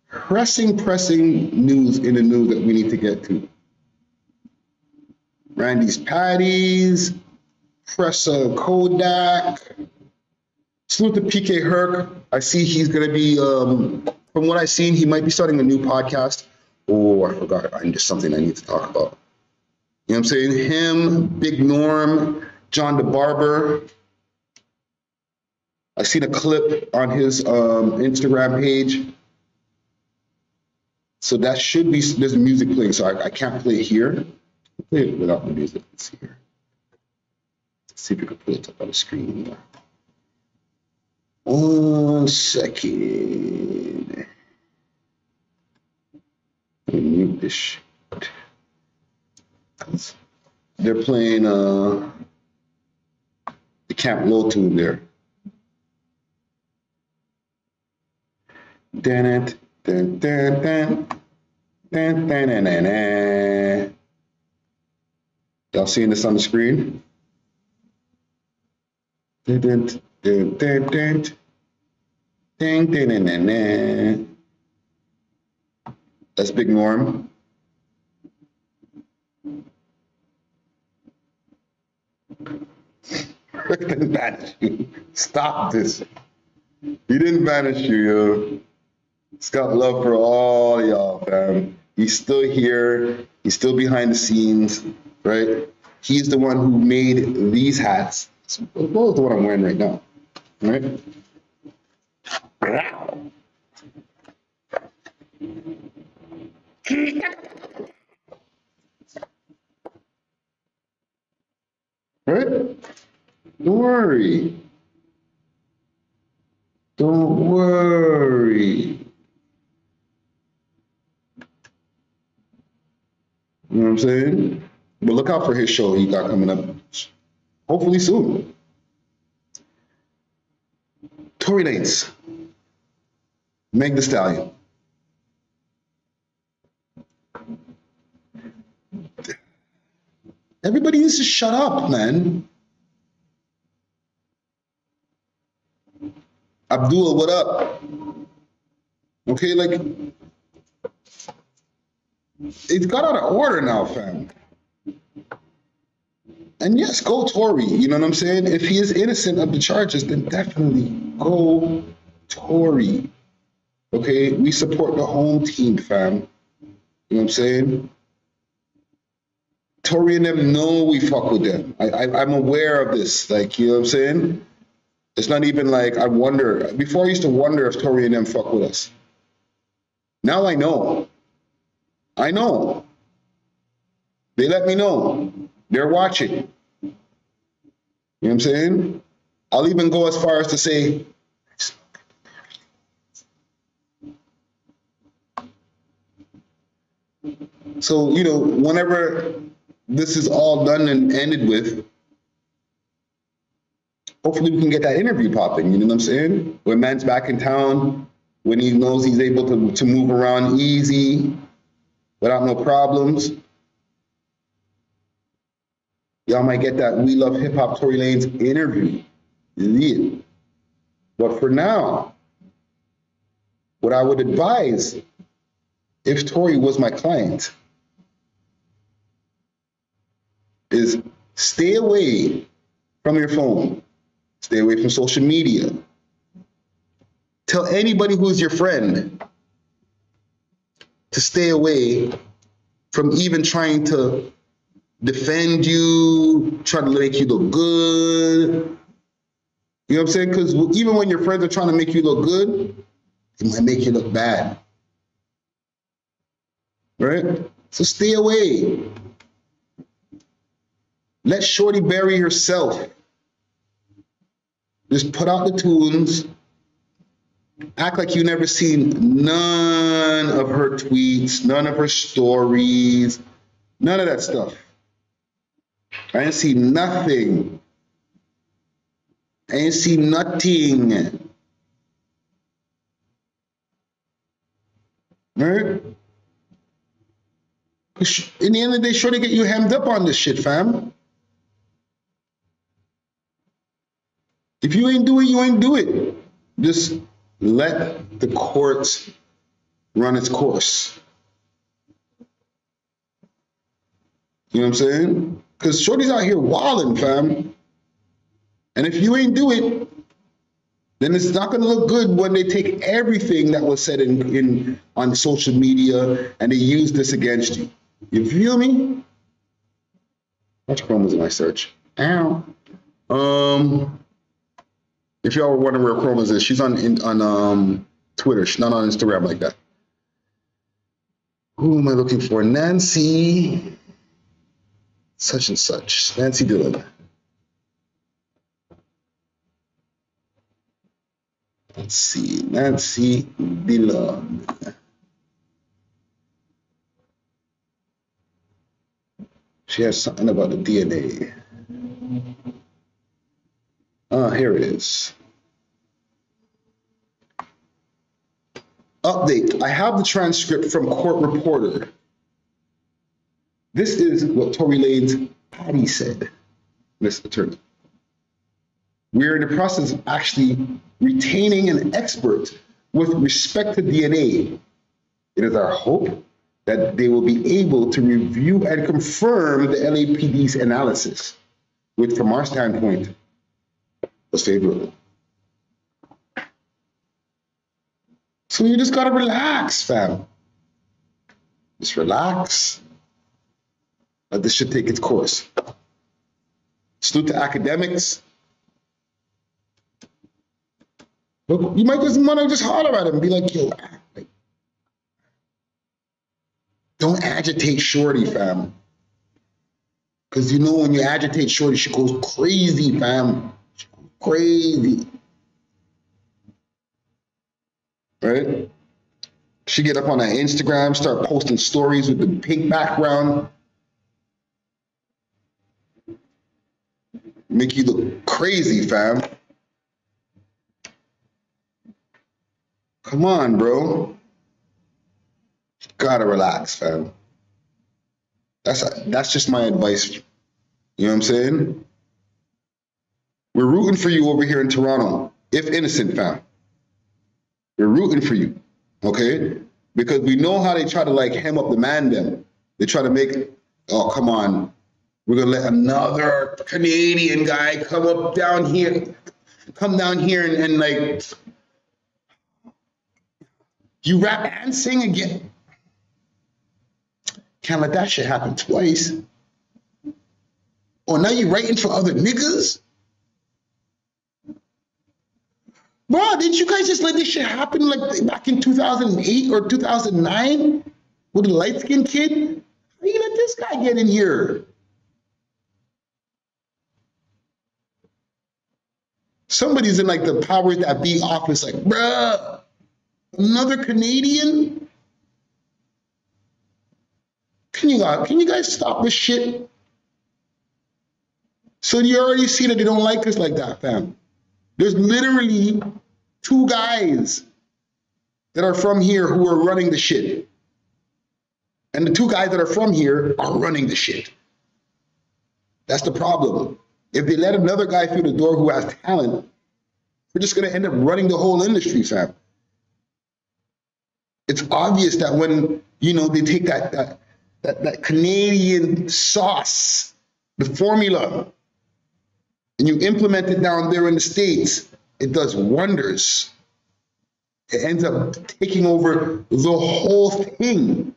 pressing news in the news that we need to get to? Randy's Patties, Pressa Kodak. Salute to PK Herc. I see he's going to be, from what I've seen, he might be starting a new podcast. Oh, I forgot. Just something I need to talk about. You know what I'm saying? Him, Big Norm, John the Barber. I seen a clip on his Instagram page. So that should be, there's music playing, so I can't play it here. Play it without the music. Let's see here. Let's see if we can put it up on the screen here. 1 second. Let me mute this shit. They're playing the Camp Low tune there. Dun, dun, dun, dun, dun, dun, dun, dun, dun. Y'all seeing this on the screen? Dun, dun, dun, dun, dun, dun, dun, dun, dun, dun. That's Big Norm. Rick didn't banish you. Stop this. He didn't banish you, yo. He's got love for all y'all, fam. He's still here. He's still behind the scenes, right? He's the one who made these hats, as well as the one I'm wearing right now, right? Right? Don't worry. Don't worry. You know what I'm saying? But look out for his show he got coming up, hopefully soon. Tory Lanez, Meg Thee Stallion. Everybody needs to shut up, man. Abdul, what up? Okay, like, it got out of order now, fam. And yes, go Tory, you know what I'm saying? If he is innocent of the charges, then definitely go Tory. Okay, we support the home team, fam. You know what I'm saying? Tory and them know we fuck with them. I'm aware of this, like, you know what I'm saying? It's not even like I wonder. Before I used to wonder if Tory and them fuck with us. Now I know. I know. They let me know. They're watching. You know what I'm saying? I'll even go as far as to say, so, you know, whenever this is all done and ended with, hopefully we can get that interview popping, you know what I'm saying? When man's back in town, when he knows he's able to move around easy, without no problems. Y'all might get that We Love Hip Hop Tory Lanez interview. Yeah. But for now, what I would advise, if Tory was my client, is stay away from your phone. Stay away from social media. Tell anybody who's your friend to stay away from even trying to defend you, try to make you look good. You know what I'm saying? Because even when your friends are trying to make you look good, it might make you look bad. Right? So stay away. Let Shorty bury herself. Just put out the tunes. Act like you never seen none of her tweets, none of her stories, none of that stuff. I didn't see nothing. I didn't see nothing. Right? In the end of the day, sure to get you hemmed up on this shit, fam. If you ain't do it, you ain't do it. Just let the courts run its course. You know what I'm saying? Because Shorty's out here wilding, fam. And if you ain't do it, then it's not going to look good when they take everything that was said on social media and they use this against you. You feel me? Which Chrome was in my search? Ow. If y'all were wondering where Chrome is, she's on Twitter. She's not on Instagram like that. Who am I looking for? Nancy, such and such. Nancy Dillon. Let's see, Nancy Dillon. She has something about the DNA. Here it is. Update. I have the transcript from Court Reporter. This is what Tory Lanez Patty said. This attorney. We're in the process of actually retaining an expert with respect to DNA. It is our hope that they will be able to review and confirm the LAPD's analysis, which from our standpoint was favorable. So you just gotta relax, fam. Just relax. Let this shit take its course. Salute to academics. Look, you might just wanna just holler at him and be like, yo, like, don't agitate Shorty, fam. Because you know when you agitate Shorty, she goes crazy, fam. She goes crazy. Right? She get up on her Instagram, start posting stories with the pink background. Make you look crazy, fam. Come on, bro. Gotta relax, fam. That's just my advice. You know what I'm saying? We're rooting for you over here in Toronto, if innocent, fam. We're rooting for you, okay? Because we know how they try to like hem up the man them. They try to make, oh, come on. We're gonna let another Canadian guy come down here and like, you rap and sing again. Can't let that shit happen twice. Oh, now you're writing for other niggas? Bro, didn't you guys just let this shit happen like back in 2008 or 2009 with a light-skinned kid? How you let this guy get in here? Somebody's in like the powers that be office like, bruh, another Canadian? Can you guys stop this shit? So you already see that they don't like us like that, fam. There's literally 2 guys that are from here who are running the shit. And the 2 guys that are from here are running the shit. That's the problem. If they let another guy through the door who has talent, we're just going to end up running the whole industry, fam. It's obvious that when, you know, they take that Canadian sauce, the formula, and you implement it down there in the States, it does wonders. It ends up taking over the whole thing.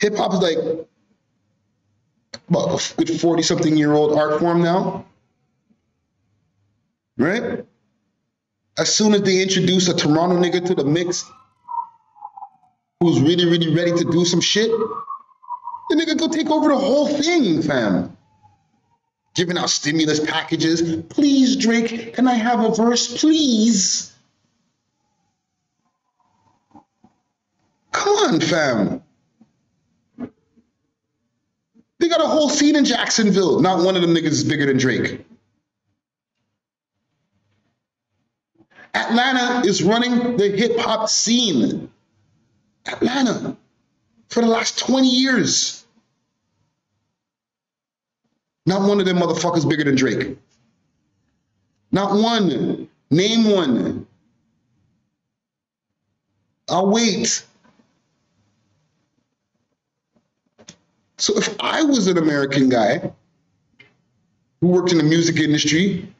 Hip hop is like about a good 40-something-year-old art form now, right? As soon as they introduce a Toronto nigga to the mix who's really, really ready to do some shit, the nigga go take over the whole thing, fam. Giving out stimulus packages. Please, Drake, can I have a verse, please? Come on, fam. They got a whole scene in Jacksonville. Not one of them niggas is bigger than Drake. Atlanta is running the hip hop scene. Atlanta, for the last 20 years. Not one of them motherfuckers bigger than Drake. Not one. Name one. I'll wait. So if I was an American guy who worked in the music industry,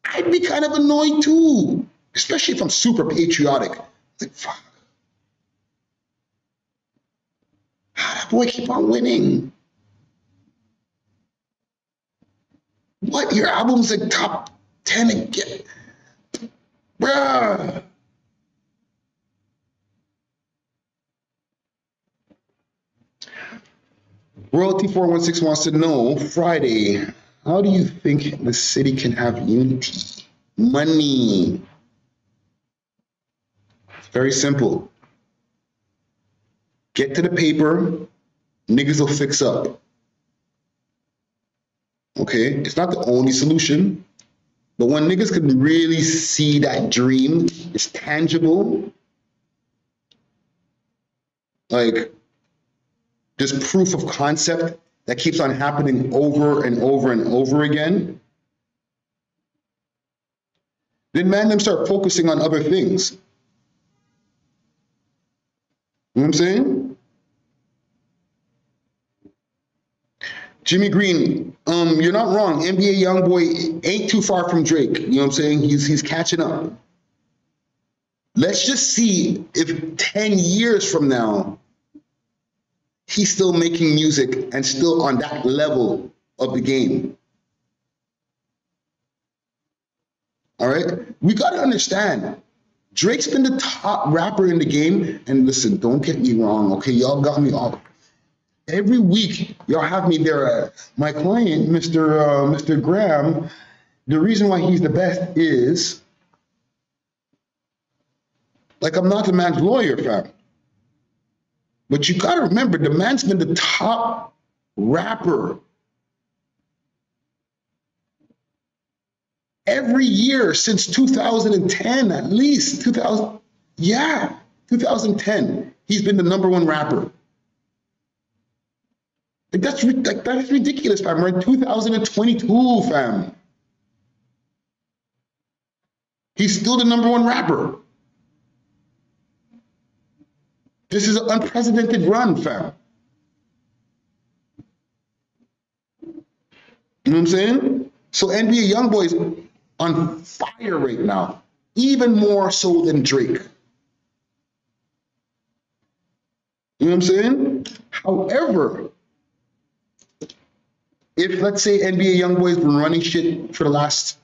I'd be kind of annoyed too, especially if I'm super patriotic. Like, fuck. How that boy keep on winning? What? Your album's like top 10 again? Bruh. Royalty 416 wants to know, Friday, how do you think the city can have unity? Money. It's very simple. Get to the paper, niggas will fix up. Okay, it's not the only solution, but when niggas can really see that dream, it's tangible, like this proof of concept that keeps on happening over and over and over again, then man, them start focusing on other things. You know what I'm saying? Jimmy Green, you're not wrong. NBA YoungBoy ain't too far from Drake. You know what I'm saying? He's catching up. Let's just see if 10 years from now, he's still making music and still on that level of the game. All right? We got to understand, Drake's been the top rapper in the game. And listen, don't get me wrong, okay? Y'all got me all. Every week, y'all have me there. My client, Mr. Graham, the reason why he's the best is, like, I'm not the man's lawyer, fam. But you gotta remember, the man's been the top rapper every year since 2010, at least 2010. He's been the #1 rapper. Like, that is ridiculous, fam. We're in 2022, fam. He's still the #1 rapper. This is an unprecedented run, fam. You know what I'm saying? So NBA YoungBoy is on fire right now, even more so than Drake. You know what I'm saying? However, if, let's say, NBA YoungBoy's been running shit for the last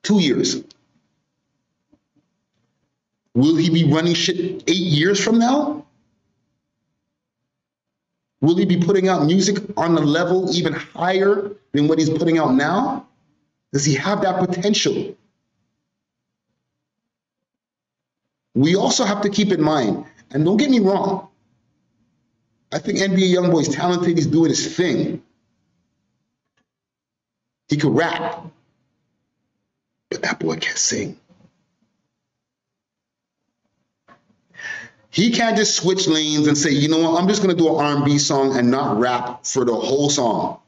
2 years, will he be running shit 8 years from now? Will he be putting out music on a level even higher than what he's putting out now? Does he have that potential? We also have to keep in mind, and don't get me wrong, I think NBA Youngboy's talented. He's doing his thing. He could rap, but that boy can't sing. He can't just switch lanes and say, you know what, I'm just gonna do an R&B song and not rap for the whole song.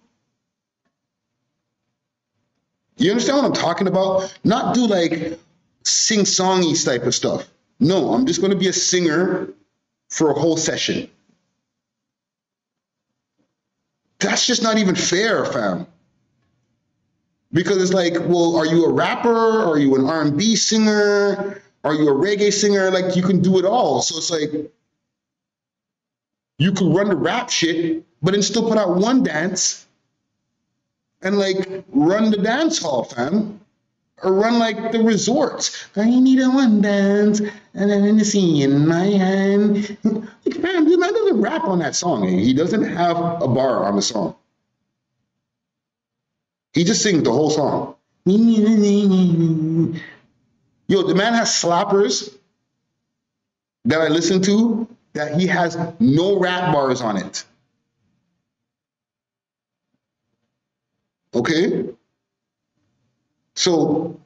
You understand what I'm talking about? Not do like sing-songy type of stuff. No, I'm just gonna be a singer for a whole session. That's just not even fair, fam. Because it's like, well, are you a rapper? Are you an R&B singer? Are you a reggae singer? Like, you can do it all. So it's like, you could run the rap shit, but then still put out one dance and like run the dance hall, fam. Or run like the resorts. I need a one dance and then the sea in my hand. Like, fam, this man doesn't rap on that song. He doesn't have a bar on the song. He just sings the whole song. Yo, the man has slappers that I listen to that he has no rap bars on it. Okay? So,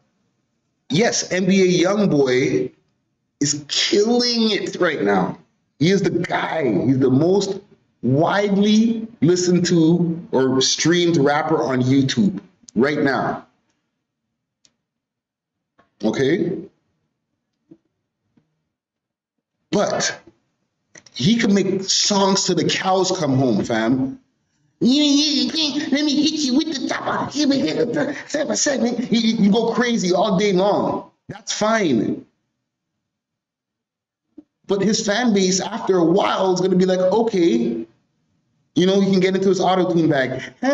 yes, NBA Youngboy is killing it right now. He is the guy. He's the most widely listened to or streamed rapper on YouTube right now. Okay? But he can make songs till the cows come home, fam. Let me hit you with the top. You go crazy all day long. That's fine. But his fan base, after a while, is going to be like, okay, you know, he can get into his auto-tune bag. You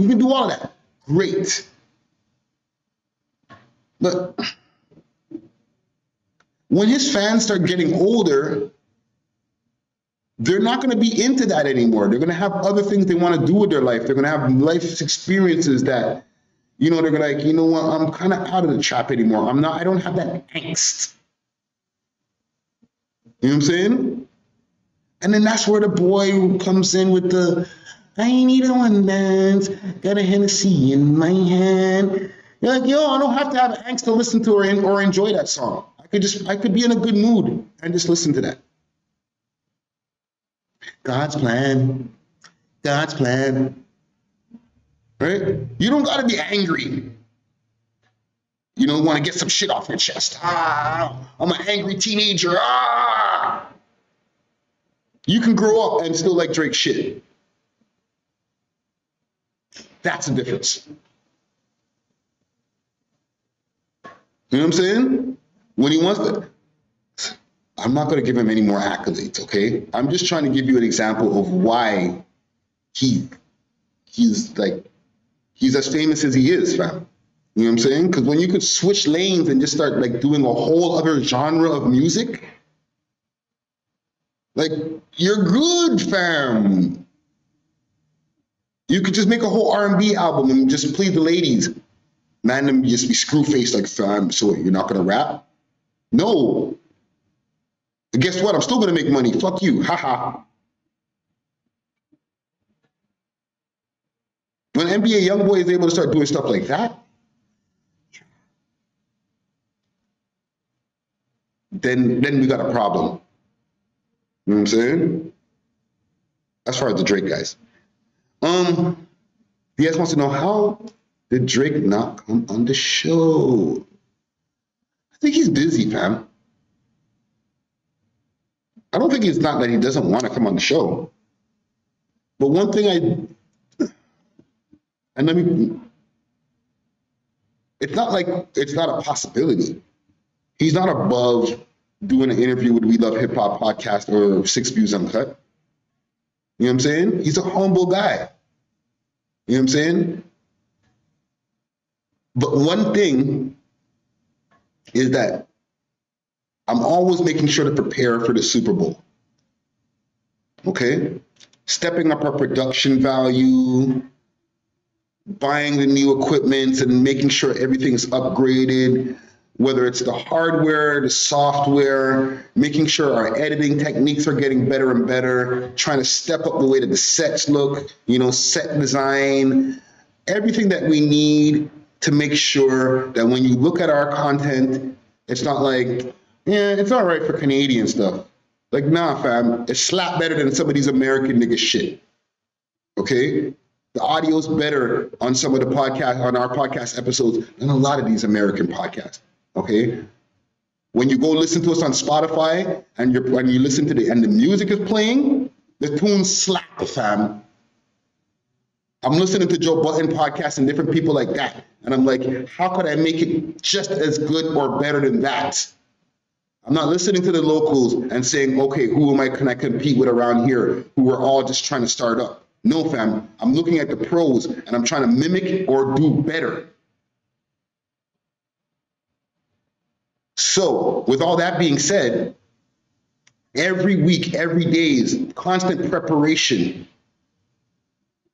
can do all that. Great. But when his fans start getting older, they're not going to be into that anymore. They're going to have other things they want to do with their life. They're going to have life experiences that, you know, they're like, you know what, I'm kind of out of the trap anymore. I don't have that angst. You know what I'm saying? And then that's where the boy comes in with the, I need a one dance, got a Hennessy in my hand. You're like, yo, I don't have to have angst to listen to or enjoy that song. I could be in a good mood and just listen to that. God's plan. God's plan. Right? You don't got to be angry. You don't want to get some shit off your chest. I'm an angry teenager. You can grow up and still like Drake shit. That's the difference. You know what I'm saying? When he wants to, I'm not going to give him any more accolades, okay? I'm just trying to give you an example of why he's as famous as he is, fam. You know what I'm saying? Because when you could switch lanes and just start like doing a whole other genre of music, like, you're good, fam. You could just make a whole R&B album and just please the ladies. Man, them just be screw-faced like, fam, so you're not gonna rap? No. And guess what? I'm still gonna make money. Fuck you. Haha. When NBA Youngboy is able to start doing stuff like that, then we got a problem. You know what I'm saying? As far as the Drake guys. DS wants to know, how did Drake not come on the show? I think he's busy, fam. I don't think it's not that he doesn't want to come on the show. But one thing it's not like it's not a possibility. He's not above doing an interview with We Love Hip Hop podcast or 6 Views Uncut. You know what I'm saying? He's a humble guy. You know what I'm saying? But one thing is that I'm always making sure to prepare for the Super Bowl. Okay? Stepping up our production value, buying the new equipment and making sure everything's upgraded, whether it's the hardware, the software, making sure our editing techniques are getting better and better, trying to step up the way that the sets look, set design, everything that we need to make sure that when you look at our content, it's not like, yeah, it's all right for Canadian stuff. Like, nah, fam, it's slap better than some of these American nigga shit. Okay? The audio's better on some of the podcasts, on our podcast episodes, than a lot of these American podcasts. Okay? When you go listen to us on Spotify and when you listen to the music is playing, the tunes slap, fam. I'm listening to Joe Budden podcasts and different people like that. And I'm like, how could I make it just as good or better than that? I'm not listening to the locals and saying, okay, who can I compete with around here who are all just trying to start up? No, fam. I'm looking at the pros and I'm trying to mimic or do better. So with all that being said, every week, every day is constant preparation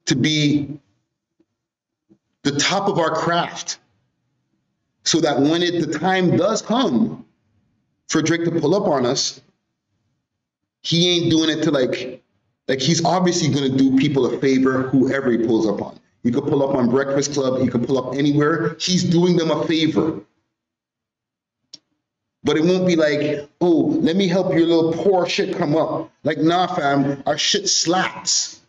to be the top of our craft so that when the time does come for Drake to pull up on us, he ain't doing it to like he's obviously going to do people a favor, whoever he pulls up on. He could pull up on Breakfast Club. He could pull up anywhere. He's doing them a favor. But it won't be like, oh, let me help your little poor shit come up. Like, nah, fam, our shit slaps.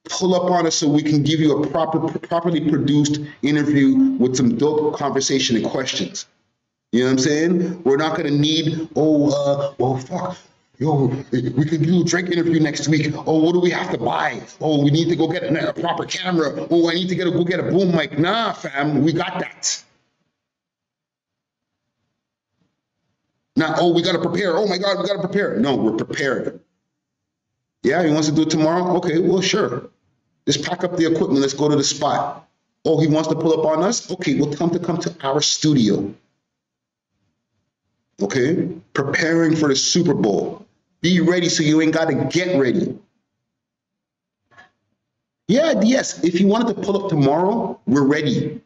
Pull up on us so we can give you a properly produced interview with some dope conversation and questions. You know what I'm saying? We're not going to need, well, fuck. Yo, we can do a Drake interview next week. Oh, what do we have to buy? Oh, we need to go get a proper camera. Oh, I need to go get a boom mic. Nah, fam, we got that. Not, oh, we got to prepare. Oh, my God, we got to prepare. No, we're prepared. Yeah, he wants to do it tomorrow? Okay, well, sure. Just pack up the equipment. Let's go to the spot. Oh, he wants to pull up on us? Okay, we'll come to our studio. Okay? Preparing for the Super Bowl. Be ready so you ain't got to get ready. Yeah, yes, if you wanted to pull up tomorrow, we're ready.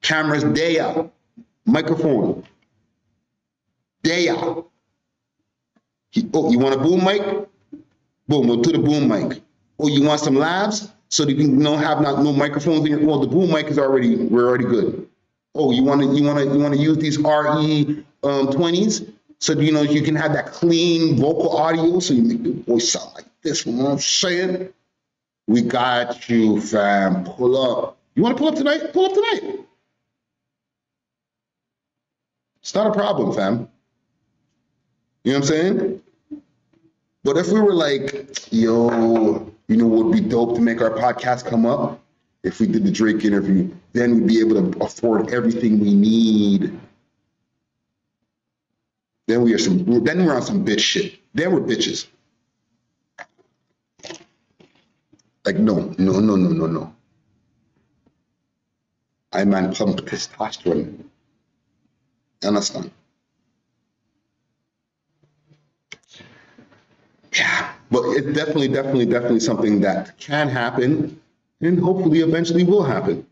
Cameras day out. Microphone. Day out. Oh, you want a boom mic? Boom, we'll do the boom mic. Oh, you want some labs? So that you can have no microphones in your, well, the boom mic is we're already good. Oh, you want to use these RE 20s? So, you can have that clean vocal audio so you make the voice sound like this. You know what I'm saying? We got you, fam. Pull up. You want to pull up tonight? Pull up tonight. It's not a problem, fam. You know what I'm saying? But if we were like, yo, what would be dope to make our podcast come up? If we did the Drake interview, then we'd be able to afford everything we need. Then we're on some bitch shit. Then we're bitches. Like, no. I'm on pump testosterone. Understand? Yeah, but it's definitely something that can happen and hopefully eventually will happen.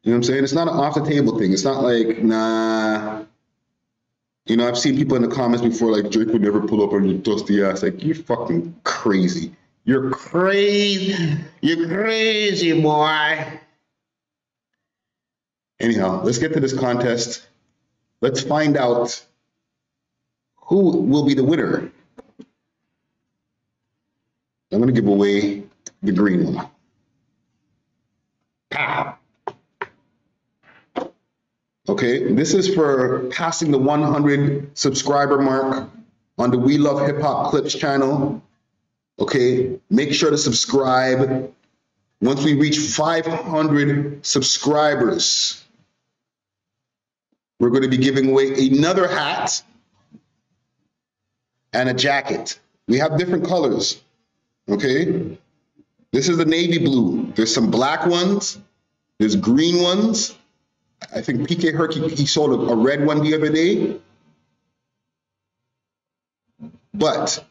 You know what I'm saying? It's not an off the table thing. It's not like, nah. I've seen people in the comments before, like, Drake would never pull up on your dusty ass. Like, you're fucking crazy. You're crazy. You're crazy, boy. Anyhow, let's get to this contest. Let's find out who will be the winner. I'm going to give away the green one. Pow. Okay, this is for passing the 100 subscriber mark on the We Love Hip Hop Clips channel. Okay, make sure to subscribe. Once we reach 500 subscribers, we're going to be giving away another hat and a jacket. We have different colors. Okay, this is the navy blue. There's some black ones. There's green ones. I think PK Herky, he sold a red one the other day. But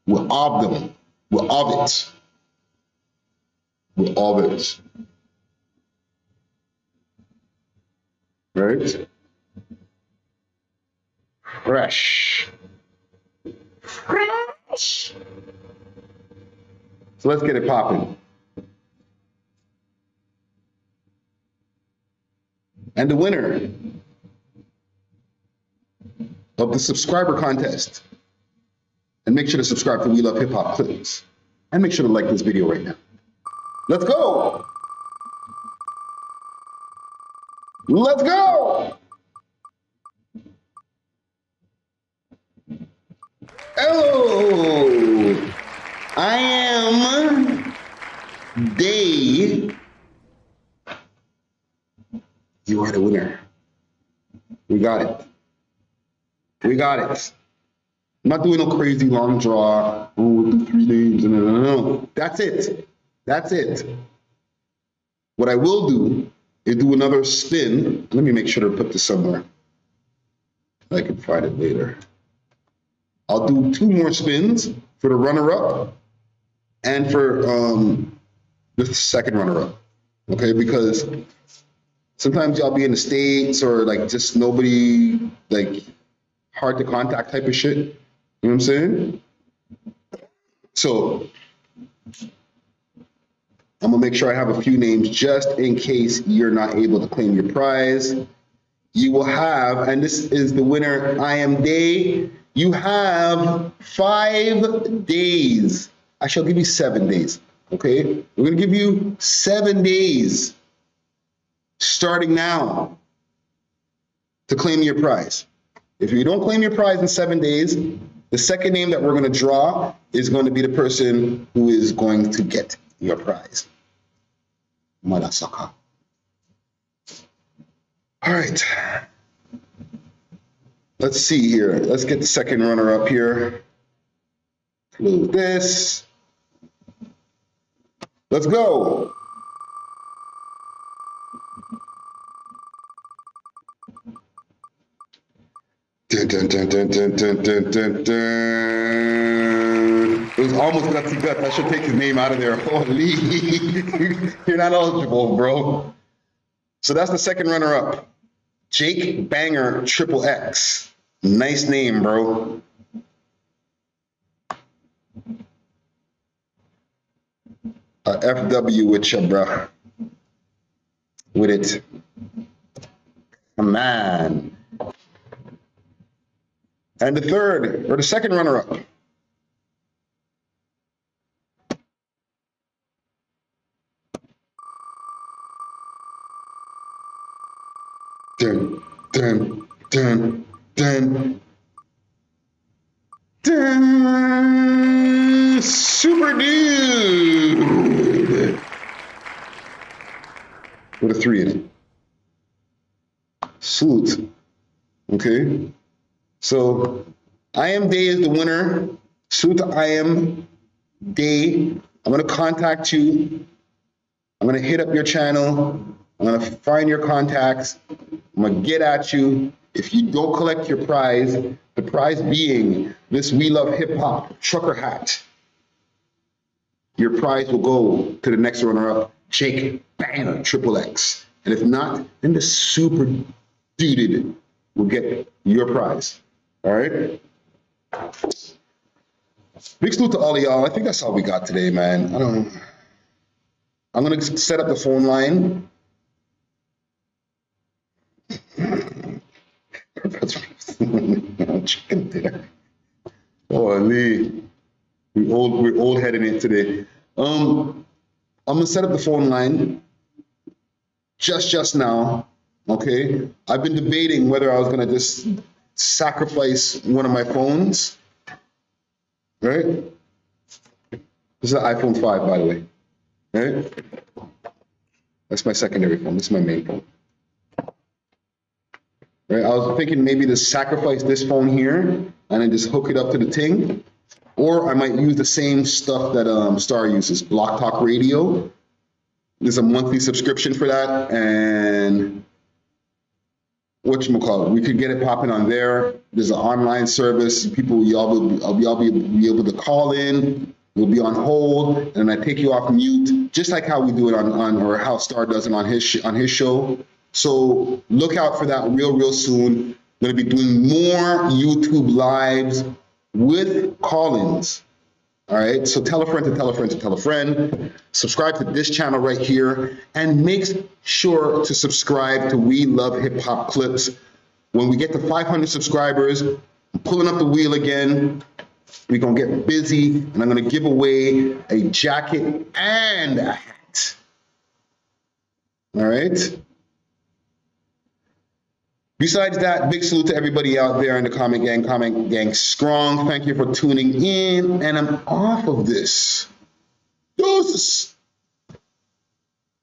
we're of them. We're of it. We're of it. Right? Fresh. Fresh. So let's get it popping. And the winner of the subscriber contest. And make sure to subscribe to We Love Hip Hop Clips. And make sure to like this video right now. Let's go. Let's go. Hello. I am Day. You are the winner. We got it. We got it. I'm not doing no crazy long draw. Oh, with the 3 names and no. That's it. That's it. What I will do is do another spin. Let me make sure to put this somewhere. I can find it later. I'll do 2 more spins for the runner-up and for the second runner-up. Okay, because sometimes y'all be in the States or like just nobody, like hard to contact type of shit. You know what I'm saying? So I'm gonna make sure I have a few names just in case you're not able to claim your prize. You will have, and this is the winner, I am Day. You have 5 days. I shall give you 7 days, okay? We're gonna give you 7 days starting now to claim your prize. If you don't claim your prize in 7 days, the second name that we're gonna draw is going to be the person who is going to get your prize. Mother sucker. All right. Let's see here. Let's get the second runner up here. Close this. Let's go. Dun, dun, dun, dun, dun, dun, dun, dun, dun. It was almost Gutsy Guts. I should take his name out of there. Holy, you're not eligible, bro. So that's the second runner up. Jake Banger Triple X. Nice name, bro. FW with you, bro. With it. Come on. And the third, or the second runner up. Dun, dun, dun, dun. Dun. Super Dude. With a 3 in it. Salute. Okay. So I am Day is the winner. Salute to I am Day. I'm gonna contact you. I'm gonna hit up your channel. I'm gonna find your contacts. I'm gonna get at you. If you don't collect your prize, the prize being this We Love Hip Hop trucker hat, your prize will go to the next runner-up, Jake Banger Triple X. And if not, then the Super Dude will get your prize. All right? Big salute to all of y'all. I think that's all we got today, man. I'm gonna set up the phone line. Chicken dinner. Oh, Lee, we're old heading it today. I'm gonna set up the phone line just now. Okay, I've been debating whether I was gonna just sacrifice one of my phones. Right? This is an iPhone 5, by the way. Right? That's my secondary phone. This is my main phone. Right? I was thinking maybe to sacrifice this phone here and then just hook it up to the ting. Or I might use the same stuff that Star uses, Block Talk Radio. There's a monthly subscription for that, and whatchamacallit, we could get it popping on there. There's an online service. People, y'all will be able to call in. We'll be on hold, and I take you off mute, just like how we do it on how Star does it on his show. So look out for that real soon. I'm going to be doing more YouTube lives with call-ins. All right, so tell a friend to tell a friend to tell a friend. Subscribe to this channel right here, and make sure to subscribe to We Love Hip Hop Clips. When we get to 500 subscribers, I'm pulling up the wheel again. We're gonna get busy, and I'm gonna give away a jacket and a hat. All right. Besides that, big salute to everybody out there in the comment gang strong. Thank you for tuning in, and I'm off of this. Deuces.